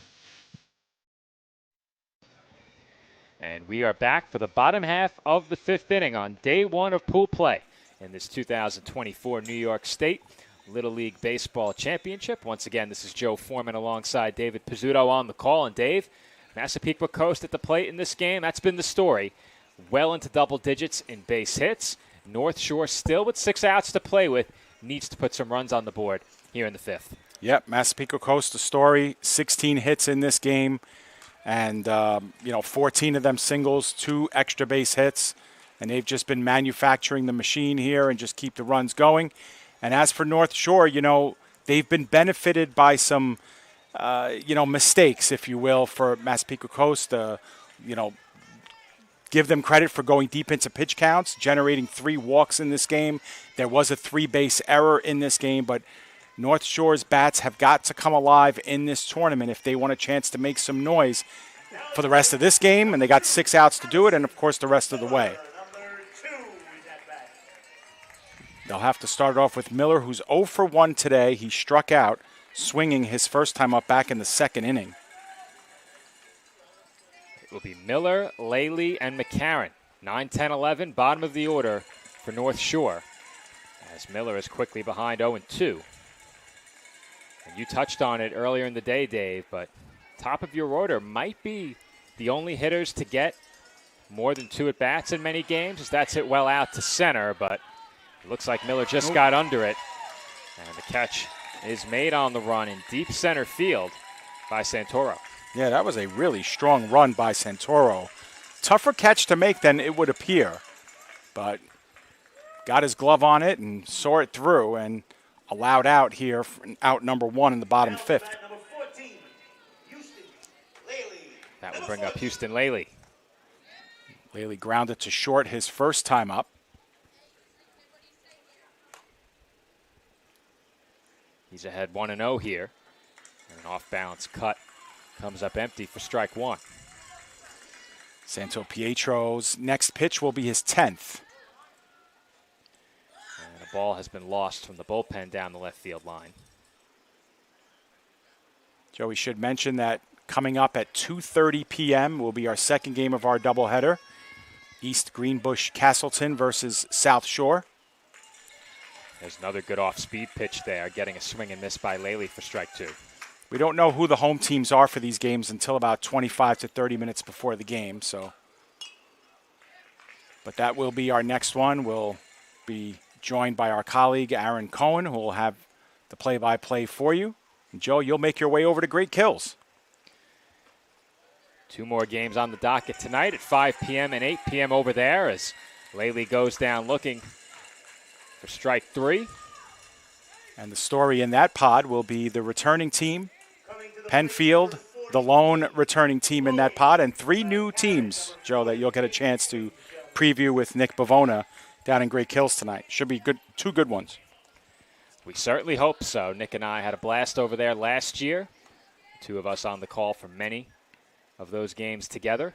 And we are back for the bottom half of the 5th inning on day 1 of pool play in this 2024 New York State Little League Baseball Championship. Once again, this is Joe Foreman alongside David Pizzuto on the call. And Dave, Massapequa Coast at the plate in this game. That's been the story. Well into double digits in base hits. Northshore still with 6 outs to play with. Needs to put some runs on the board here in the 5th. Yep, Massapequa Coast, the story. 16 hits in this game. And, 14 of them singles, 2 extra base hits. And they've just been manufacturing the machine here and just keep the runs going. And as for Northshore, they've been benefited by some, mistakes, if you will, for Massapequa Coast. Give them credit for going deep into pitch counts, generating 3 walks in this game. There was a 3-base error in this game, but North Shore's bats have got to come alive in this tournament if they want a chance to make some noise for the rest of this game, and they got 6 outs to do it, and, of course, the rest of the way. They'll have to start off with Miller, who's 0 for 1 today. He struck out, swinging his first time up back in the 2nd inning. It will be Miller, Laley, and McCarron. 9, 10, 11, bottom of the order for North Shore, as Miller is quickly behind 0-2. And you touched on it earlier in the day, Dave, but top of your order might be the only hitters to get more than 2 at-bats in many games, as that's hit well out to center, but it looks like Miller just got under it. And the catch is made on the run in deep center field by Santoro. Yeah, that was a really strong run by Santoro. Tougher catch to make than it would appear, but got his glove on it and saw it through and allowed out here for out number 1 in the bottom 5th. That will bring up Houston Laley. Laley grounded to short his first time up. He's ahead 1-0 here. And an off-balance cut comes up empty for strike 1. Santo Pietro's next pitch will be his 10th. And a ball has been lost from the bullpen down the left field line. Joe, we should mention that coming up at 2:30 p.m. will be our second game of our doubleheader. East Greenbush Castleton versus South Shore. There's another good off-speed pitch there, getting a swing and miss by Laley for strike 2. We don't know who the home teams are for these games until about 25 to 30 minutes before the game. But that will be our next one. We'll be joined by our colleague Aaron Cohen, who will have the play-by-play for you. And Joe, you'll make your way over to Great Kills. 2 more games on the docket tonight at 5 p.m. and 8 p.m. over there as Laley goes down looking for strike 3. And the story in that pod will be the returning team, Penfield, the lone returning team in that pod, and 3 new teams, Joe, that you'll get a chance to preview with Nick Bavona down in Great Kills tonight. Should be good, 2 good ones. We certainly hope so. Nick and I had a blast over there last year. 2 of us on the call for many of those games together.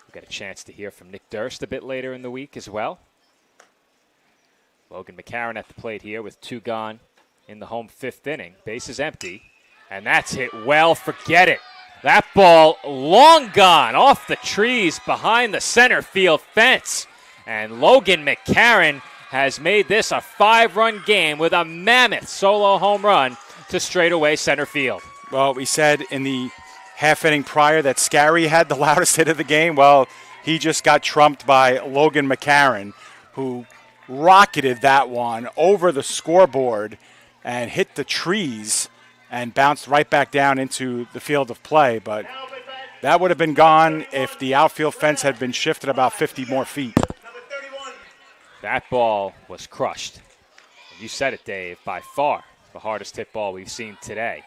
We'll get a chance to hear from Nick Durst a bit later in the week as well. Logan McCarron at the plate here with 2 gone in the home 5th inning. Base is empty, and that's hit well. Forget it. That ball long gone off the trees behind the center field fence. And Logan McCarron has made this a 5-run game with a mammoth solo home run to straightaway center field. Well, we said in the half inning prior that Scary had the loudest hit of the game. Well, he just got trumped by Logan McCarron, who rocketed that one over the scoreboard and hit the trees and bounced right back down into the field of play. But that would have been gone if the outfield fence had been shifted about 50 more feet. That ball was crushed. You said it, Dave, by far the hardest hit ball we've seen today.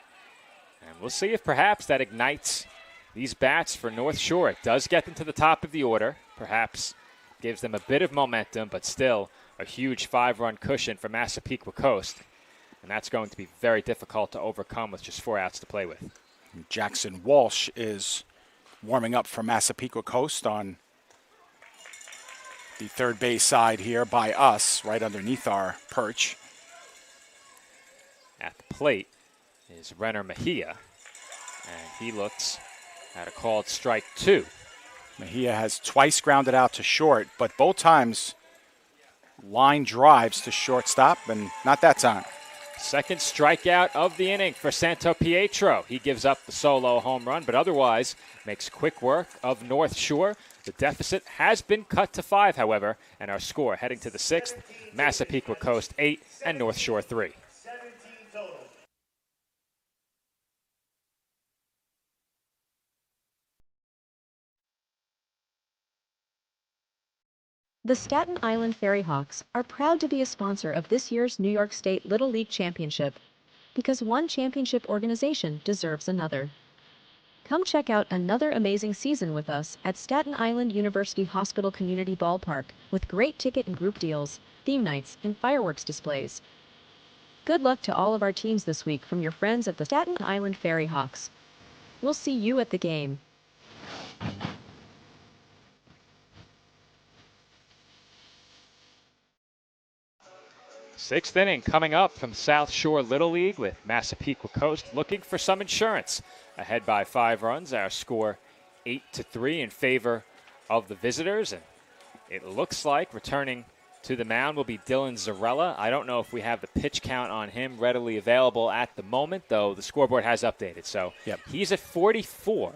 And we'll see if perhaps that ignites these bats for North Shore. It does get them to the top of the order, perhaps gives them a bit of momentum, but still a huge 5-run cushion for Massapequa Coast. And that's going to be very difficult to overcome with just 4 outs to play with. Jackson Walsh is warming up for Masipeka Coast on the third base side here by us, right underneath our perch. At the plate is Renner Mejia, and he looks at a called strike 2. Mejia has twice grounded out to short, but both times line drives to shortstop, and not that time. Second strikeout of the inning for Santo Pietro. He gives up the solo home run, but otherwise makes quick work of Northshore. The deficit has been cut to 5, however, and our score heading to the 6th, Massapequa Coast 8 and Northshore 3. The Staten Island Ferry Hawks are proud to be a sponsor of this year's New York State Little League Championship because one championship organization deserves another. Come check out another amazing season with us at Staten Island University Hospital Community Ballpark with great ticket and group deals, theme nights, and fireworks displays. Good luck to all of our teams this week from your friends at the Staten Island Ferry Hawks. We'll see you at the game. Sixth inning coming up from South Shore Little League with Massapequa Coast looking for some insurance. Ahead by 5 runs, our score 8-3 in favor of the visitors. And it looks like returning to the mound will be Dylan Zarella. I don't know if we have the pitch count on him readily available at the moment, though the scoreboard has updated. So he's at 44.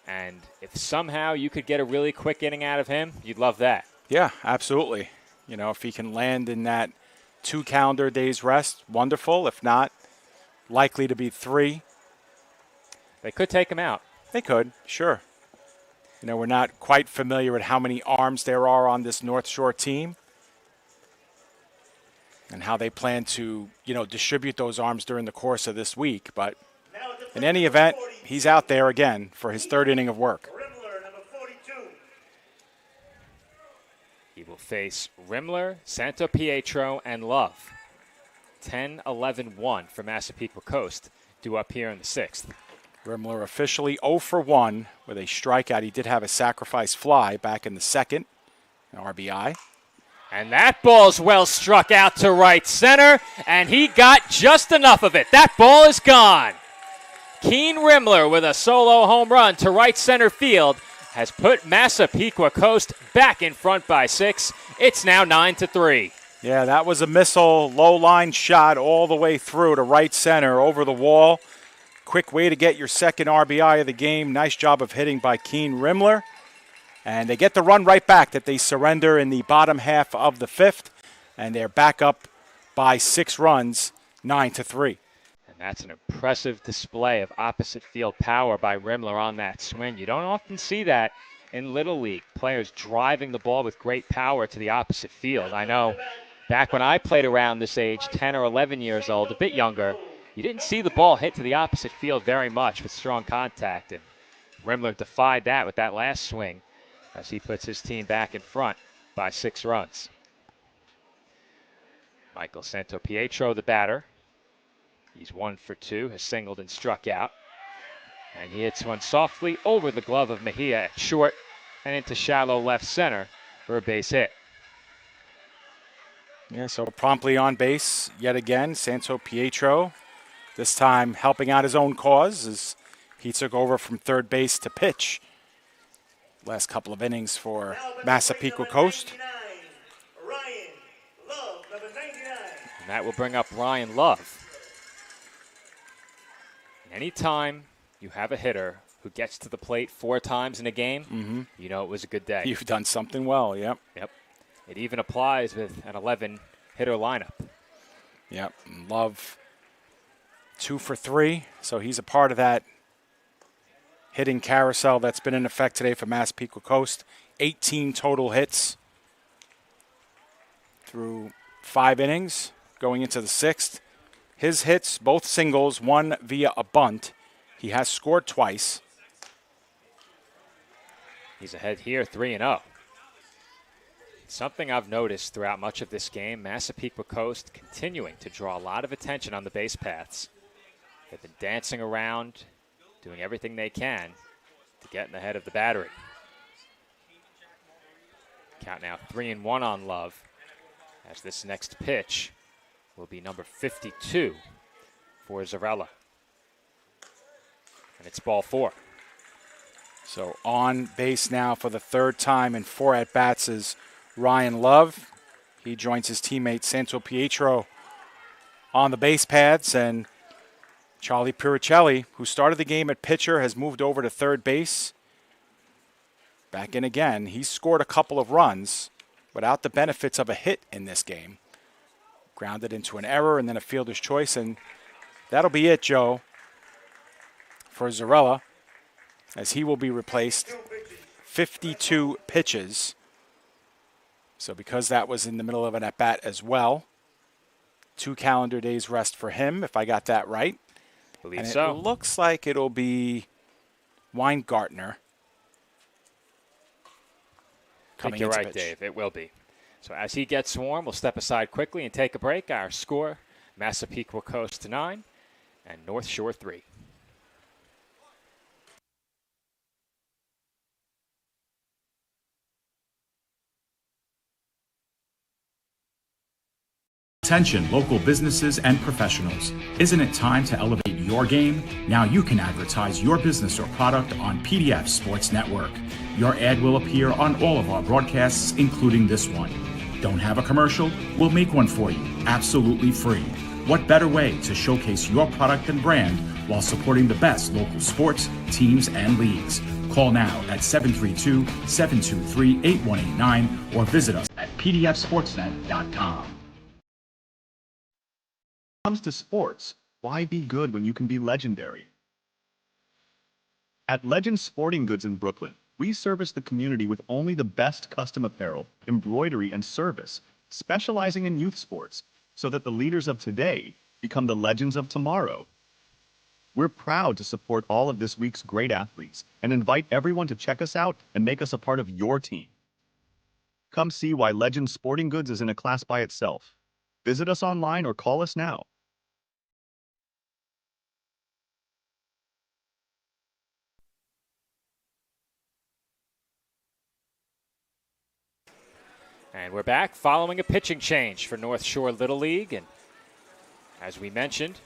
And if somehow you could get a really quick inning out of him, you'd love that. Yeah, absolutely. You know, if he can land in that 2 calendar days rest, wonderful. If not, likely to be 3. They could take him out. They could, sure. You know, we're not quite familiar with how many arms there are on this North Shore team and how they plan to, you know, distribute those arms during the course of this week. But in any event, he's out there again for his 3rd inning of work. He will face Rimler, Santo Pietro, and Love. 10-11-1 for Massapequa Coast, due up here in the 6th. Rimler officially 0 for 1 with a strikeout. He did have a sacrifice fly back in the 2nd, an RBI. And that ball's well struck out to right center, and he got just enough of it. That ball is gone. Keen Rimler with a solo home run to right center field has put Massapequa Coast back in front by 6. It's now 9-3. Yeah, that was a missile, low line shot all the way through to right center over the wall. Quick way to get your 2nd RBI of the game. Nice job of hitting by Keen Rimler. And they get the run right back that they surrender in the bottom half of the 5th. And they're back up by 6 runs, 9-3. And that's an impressive display of opposite field power by Rimler on that swing. You don't often see that in Little League. Players driving the ball with great power to the opposite field. I know back when I played around this age, 10 or 11 years old, a bit younger, you didn't see the ball hit to the opposite field very much with strong contact. And Rimler defied that with that last swing as he puts his team back in front by 6 runs. Michael Santo Pietro, the batter. He's 1 for 2, has singled and struck out. And he hits one softly over the glove of Mejia at short and into shallow left center for a base hit. Yeah, so promptly on base yet again, Santo Pietro. This time helping out his own cause as he took over from 3rd base to pitch. Last couple of innings for Massapequa Coast. And that will bring up Ryan Love. Anytime you have a hitter who gets to the plate 4 times in a game, you know it was a good day. You've done something well, yep. Yep. It even applies with an 11-hitter lineup. Yep, and Love 2 for 3, so he's a part of that hitting carousel that's been in effect today for Massapequa Coast. 18 total hits through 5 innings going into the 6th. His hits, both singles, one via a bunt. He has scored twice. He's ahead here, 3-0. Something I've noticed throughout much of this game, Massapequa Coast continuing to draw a lot of attention on the base paths. They've been dancing around, doing everything they can to getting ahead of the battery. Count now 3-1 on Love, as this next pitch will be number 52 for Zarella. And it's ball 4. So on base now for the third time in 4 at-bats is Ryan Love. He joins his teammate Santo Pietro on the base paths, and Charlie Puricelli, who started the game at pitcher, has moved over to third base. Back in again. He's scored a couple of runs without the benefits of a hit in this game. Grounded into an error and then a fielder's choice, and that'll be it, Joe, for Zarella, as he will be replaced. 52 pitches. So because that was in the middle of an at-bat as well, 2 calendar days rest for him, if I got that right. Believe and so. It looks like it'll be Weingartner. I think you're right, Dave. It will be. So as he gets warm, we'll step aside quickly and take a break. Our score, Massapequa Coast 9 and North Shore 3. Attention local businesses and professionals. Isn't it time to elevate your game? Now you can advertise your business or product on PDF Sports Network. Your ad will appear on all of our broadcasts, including this one. Don't have a commercial? We'll make one for you, absolutely free. What better way to showcase your product and brand while supporting the best local sports, teams, and leagues? Call now at 732-723-8189 or visit us at pdfsportsnet.com. Comes to sports, why be good when you can be legendary? At Legend Sporting Goods in Brooklyn, we service the community with only the best custom apparel, embroidery, and service, specializing in youth sports, so that the leaders of today become the legends of tomorrow. We're proud to support all of this week's great athletes and invite everyone to check us out and make us a part of your team. Come see why Legend Sporting Goods is in a class by itself. Visit us online or call us now. And we're back following a pitching change for North Shore Little League. And as we mentioned,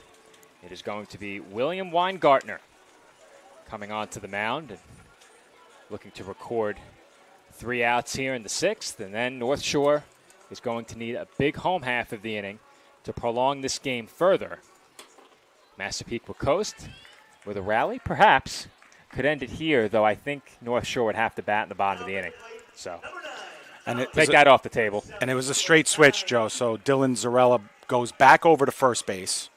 it is going to be William Weingartner coming onto the mound and looking to record 3 outs here in the 6th. And then North Shore is going to need a big home half of the inning to prolong this game further. Massapequa Coast with a rally, perhaps, could end it here, though I think North Shore would have to bat in the bottom of the inning. So take that off the table. And it was a straight switch, Joe. So Dylan Zarella goes back over to first base.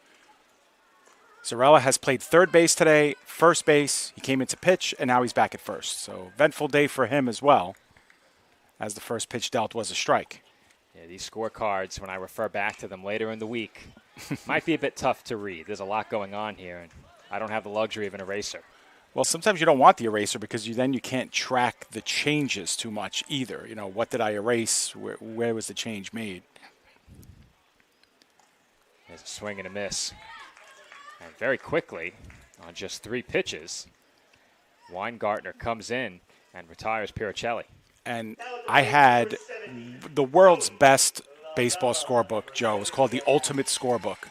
Zarella has played third base today, first base. He came into pitch, and now he's back at first. So eventful day for him as well, as the first pitch dealt was a strike. Yeah, these scorecards, when I refer back to them later in the week, might be a bit tough to read. There's a lot going on here, and I don't have the luxury of an eraser. Well, sometimes you don't want the eraser because then you can't track the changes too much either. You know, what did I erase? Where was the change made? There's a swing and a miss. And very quickly, on just 3 pitches, Weingartner comes in and retires Piricelli. And I had the world's best baseball scorebook, Joe. It was called the Ultimate Scorebook.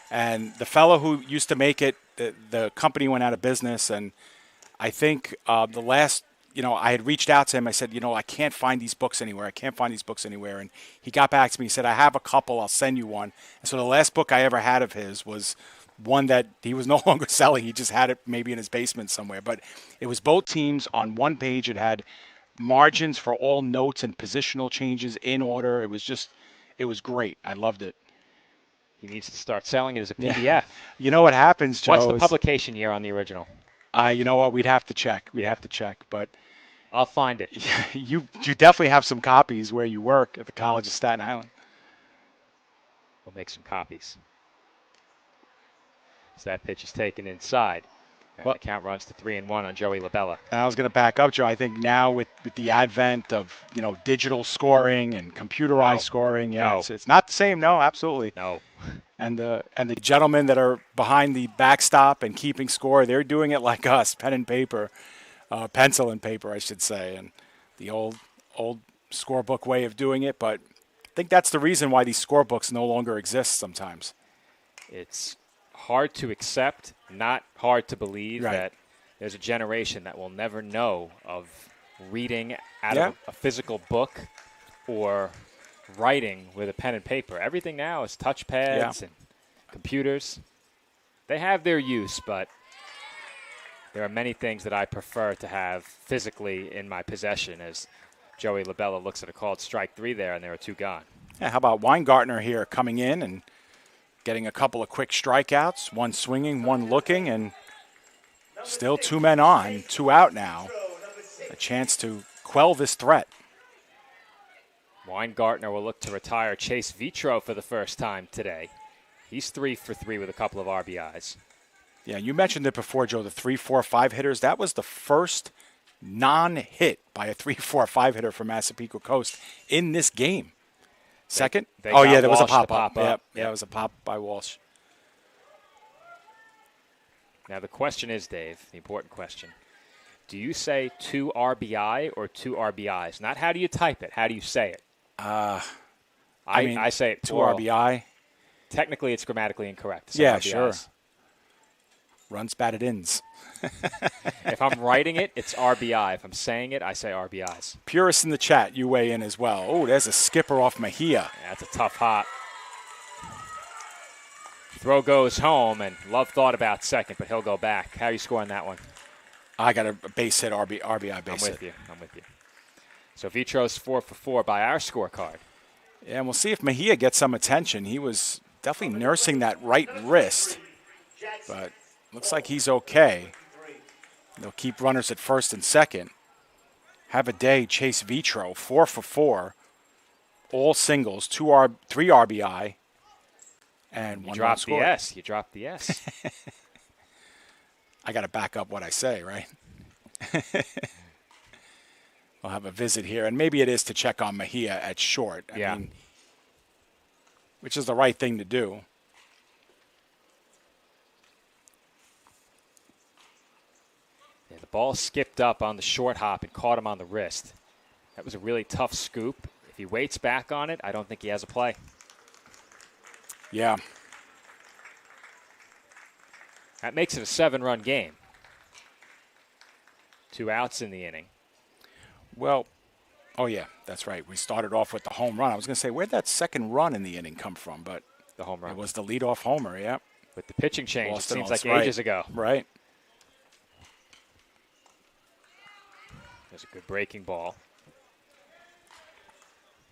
And the fellow who used to make it, the company went out of business, and I think the last, I had reached out to him. I said, I can't find these books anywhere. And he got back to me. He said, I have a couple. I'll send you one. And so the last book I ever had of his was one that he was no longer selling. He just had it maybe in his basement somewhere. But it was both teams on one page. It had margins for all notes and positional changes in order. It was great. I loved it. He needs to start selling it as a PDF. Yeah. You know what happens, Joe? What's the publication year on the original? You know what? We'd have to check. But I'll find it. You definitely have some copies where you work at the College of Staten Island. We'll make some copies. So that pitch is taken inside. And the count runs to 3-1 on Joey LaBella. I was going to back up, Joe. I think now with the advent of digital scoring and computerized scoring, it's not the same. No, absolutely. No. And the gentlemen that are behind the backstop and keeping score, they're doing it like us, pen and paper. pencil and paper, I should say, and the old scorebook way of doing it. But I think that's the reason why these scorebooks no longer exist sometimes. It's hard to accept, not hard to believe Right. that there's a generation that will never know of reading out of a physical book or writing with a pen and paper. Everything now is touchpads and computers. They have their use, but there are many things that I prefer to have physically in my possession, as Joey LaBella looks at a called strike 3 there, and there are 2 gone. Yeah, how about Weingartner here coming in and getting a couple of quick strikeouts, one swinging, one looking, and still 2 men on, 2 out now. A chance to quell this threat. Weingartner will look to retire Chase Vitro for the first time today. He's 3 for 3 with a couple of RBIs. Yeah, you mentioned it before, Joe, the 3-4-5 hitters. That was the first non-hit by a 3-4-5 hitter from Masipeka Coast in this game. Second? They oh, got yeah, there was a Walsh to pop-up. pop up. Yeah, it was a pop by Walsh. Now the question is, Dave, the important question. Do you say 2 RBI or 2 RBIs? Not how do you type it, how do you say it? I say it 2 plural. RBI. Technically, it's grammatically incorrect. to say Yeah, RBIs. sure. Runs batted ins. If I'm writing it, it's RBI. If I'm saying it, I say RBIs. Purists in the chat, you weigh in as well. Oh, there's a skipper off Mejia. Yeah, that's a tough hop. Throw goes home, and Love thought about second, but he'll go back. How are you scoring that one? I got a base hit, RBI base hit. I'm with you. So Vitro's 4 for 4 by our scorecard. Yeah, and we'll see if Mejia gets some attention. He was definitely nursing that right wrist, but looks like he's okay. They'll keep runners at first and second. Have a day, Chase Vitro, 4 for 4. All singles, 3 RBI, and You one dropped score. the S. You dropped the S. I got to back up what I say, right? We'll have a visit here, and maybe it is to check on Mejia at short. I mean, which is the right thing to do. Yeah, the ball skipped up on the short hop and caught him on the wrist. That was a really tough scoop. If he waits back on it, I don't think he has a play. Yeah. That makes it a 7-run game. 2 outs in the inning. Well, oh, yeah, that's right. We started off with the home run. I was going to say, where'd that second run in the inning come from? But the home run. It was the leadoff homer, yeah. With the pitching change, Lost it seems like right. ages ago. Right. There's a good breaking ball.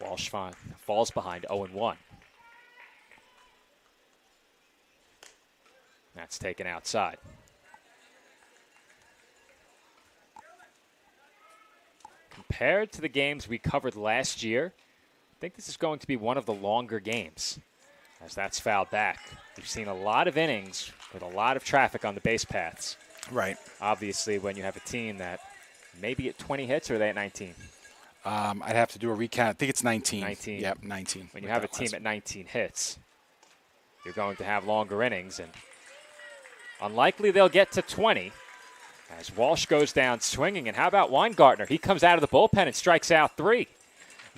Walsh falls behind 0-1. That's taken outside. Compared to the games we covered last year, I think this is going to be one of the longer games, as that's fouled back. We've seen a lot of innings with a lot of traffic on the base paths. Right. Obviously, when you have a team that maybe at 20 hits, or are they at 19? I'd have to do a recount. I think it's 19. 19. Yep, 19. When you have a team at 19 hits, you're going to have longer innings, and unlikely they'll get to 20 as Walsh goes down swinging. And how about Weingartner? He comes out of the bullpen and strikes out 3.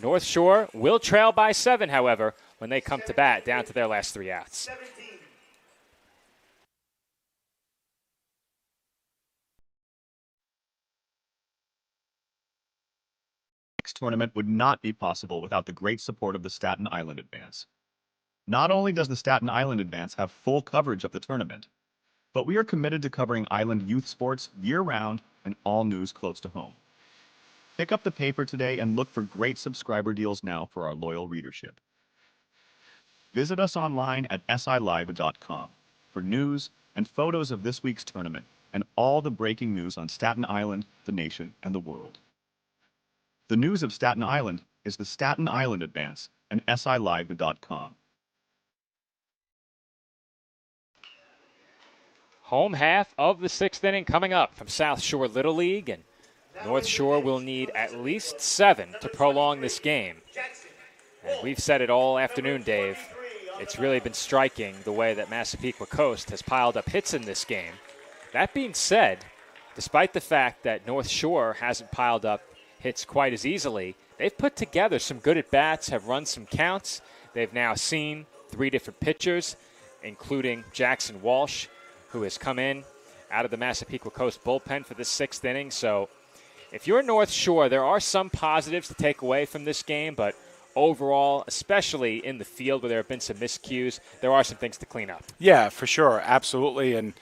North Shore will trail by 7, however, when they come to bat down to their last 3 outs. Tournament would not be possible without the great support of the Staten Island Advance. Not only does the Staten Island Advance have full coverage of the tournament, but we are committed to covering island youth sports year-round and all news close to home. Pick up the paper today and look for great subscriber deals now for our loyal readership. Visit us online at silive.com for news and photos of this week's tournament and all the breaking news on Staten Island, the nation, and the world. The news of Staten Island is the Staten Island Advance and silive.com. Home half of the 6th inning coming up from South Shore Little League, and North Shore will need at least 7 to prolong this game. And we've said it all afternoon, Dave. It's really been striking the way that Massapequa Coast has piled up hits in this game. That being said, despite the fact that North Shore hasn't piled up hits quite as easily, they've put together some good at-bats, have run some counts. They've now seen 3 different pitchers, including Jackson Walsh, who has come in out of the Massapequa Coast bullpen for this 6th inning. So if you're North Shore, there are some positives to take away from this game, but overall, especially in the field where there have been some miscues, there are some things to clean up. Yeah, for sure. Absolutely. And,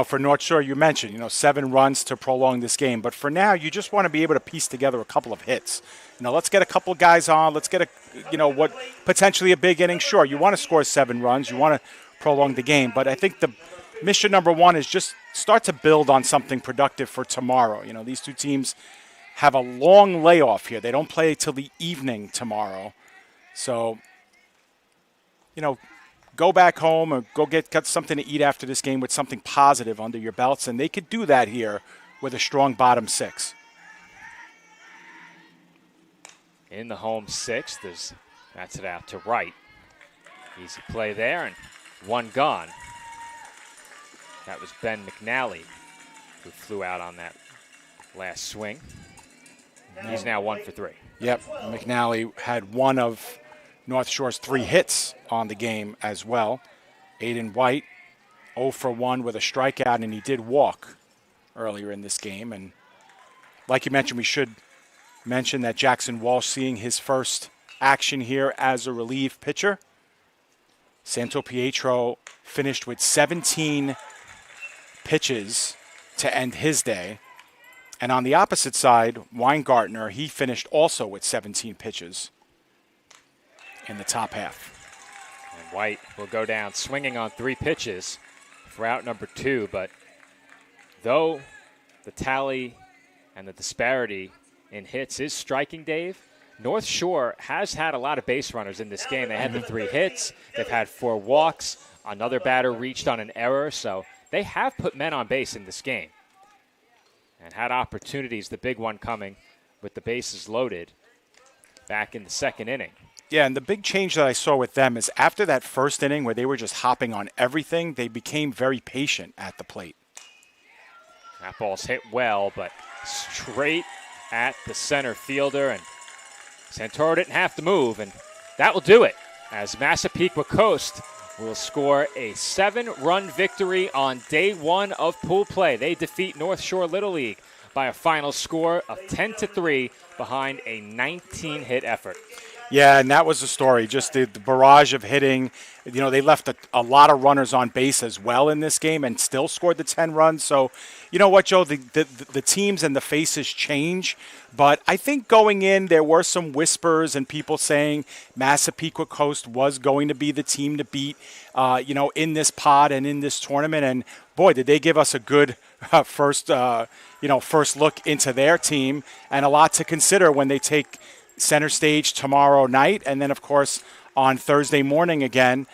for North Shore, you mentioned, 7 runs to prolong this game. But for now, you just want to be able to piece together a couple of hits. Let's get a couple of guys on. Let's get what potentially a big inning. Sure, you want to score 7 runs. You want to prolong the game. But I think the mission number 1 is just start to build on something productive for tomorrow. These two teams have a long layoff here. They don't play till the evening tomorrow. So, go back home or go get something to eat after this game with something positive under your belts, and they could do that here with a strong bottom 6. In the home 6th, that's it out to right. Easy play there, and 1 gone. That was Ben McNally, who flew out on that last swing. He's now 1 for 3. Yep, McNally had one of North Shore's 3 hits on the game as well. Aiden White, 0 for 1 with a strikeout, and he did walk earlier in this game. And like you mentioned, we should mention that Jackson Walsh seeing his first action here as a relief pitcher. Santo Pietro finished with 17 pitches to end his day. And on the opposite side, Weingartner, he finished also with 17 pitches in the top half. And White will go down swinging on 3 pitches for out number 2. But though the tally and the disparity in hits is striking, Dave, North Shore has had a lot of base runners in this game. They had the 3 hits. They've had 4 walks. Another batter reached on an error. So they have put men on base in this game and had opportunities, the big one coming with the bases loaded back in the 2nd inning. Yeah, and the big change that I saw with them is after that first inning where they were just hopping on everything, they became very patient at the plate. That ball's hit well, but straight at the center fielder, and Santoro didn't have to move, and that will do it as Massapequa Coast will score a 7-run victory on day 1 of pool play. They defeat North Shore Little League by a final score of 10-3 behind a 19-hit effort. Yeah, and that was the story. Just the barrage of hitting. They left a lot of runners on base as well in this game and still scored the 10 runs. So, you know what, Joe? The teams and the faces change. But I think going in, there were some whispers and people saying Massapequa Coast was going to be the team to beat, in this pod and in this tournament. And, boy, did they give us a good first look into their team and a lot to consider when they take center stage tomorrow night, and then, of course, on Thursday morning again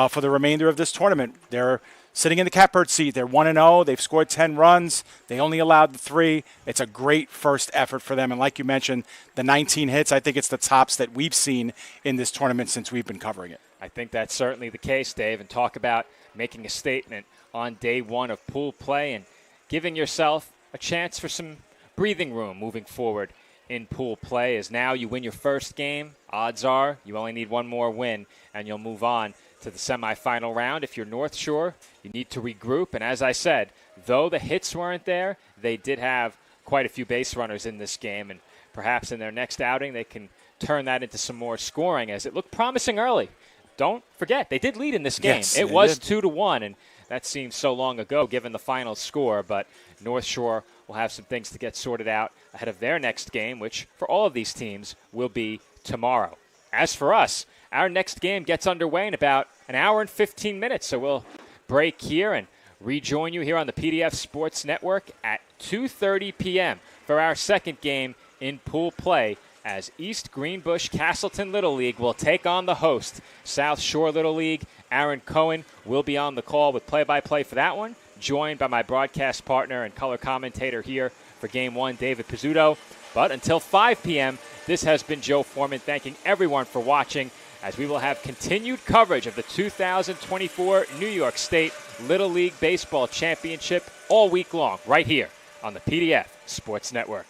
for the remainder of this tournament. They're sitting in the catbird seat. They're 1-0. They've scored 10 runs. They only allowed the 3. It's a great first effort for them. And like you mentioned, the 19 hits, I think it's the tops that we've seen in this tournament since we've been covering it. I think that's certainly the case, Dave. And talk about making a statement on day 1 of pool play and giving yourself a chance for some breathing room moving forward in pool play. As now you win your first game, odds are you only need 1 more win and you'll move on to the semifinal round. If you're North Shore, you need to regroup. And as I said, though the hits weren't there, they did have quite a few base runners in this game. And perhaps in their next outing, they can turn that into some more scoring, as it looked promising early. Don't forget, they did lead in this game. Yes, it was 2-1, and that seems so long ago given the final score. But North Shore will have some things to get sorted out ahead of their next game, which for all of these teams will be tomorrow. As for us, our next game gets underway in about an hour and 15 minutes, so we'll break here and rejoin you here on the PDF Sports Network at 2:30 p.m. for our second game in pool play, as East Greenbush Castleton Little League will take on the host, South Shore Little League. Aaron Cohen will be on the call with play-by-play for that one, joined by my broadcast partner and color commentator here for Game 1, David Pizzuto. But until 5 p.m., this has been Joe Foreman thanking everyone for watching, as we will have continued coverage of the 2024 New York State Little League Baseball Championship all week long, right here on the PDF Sports Network.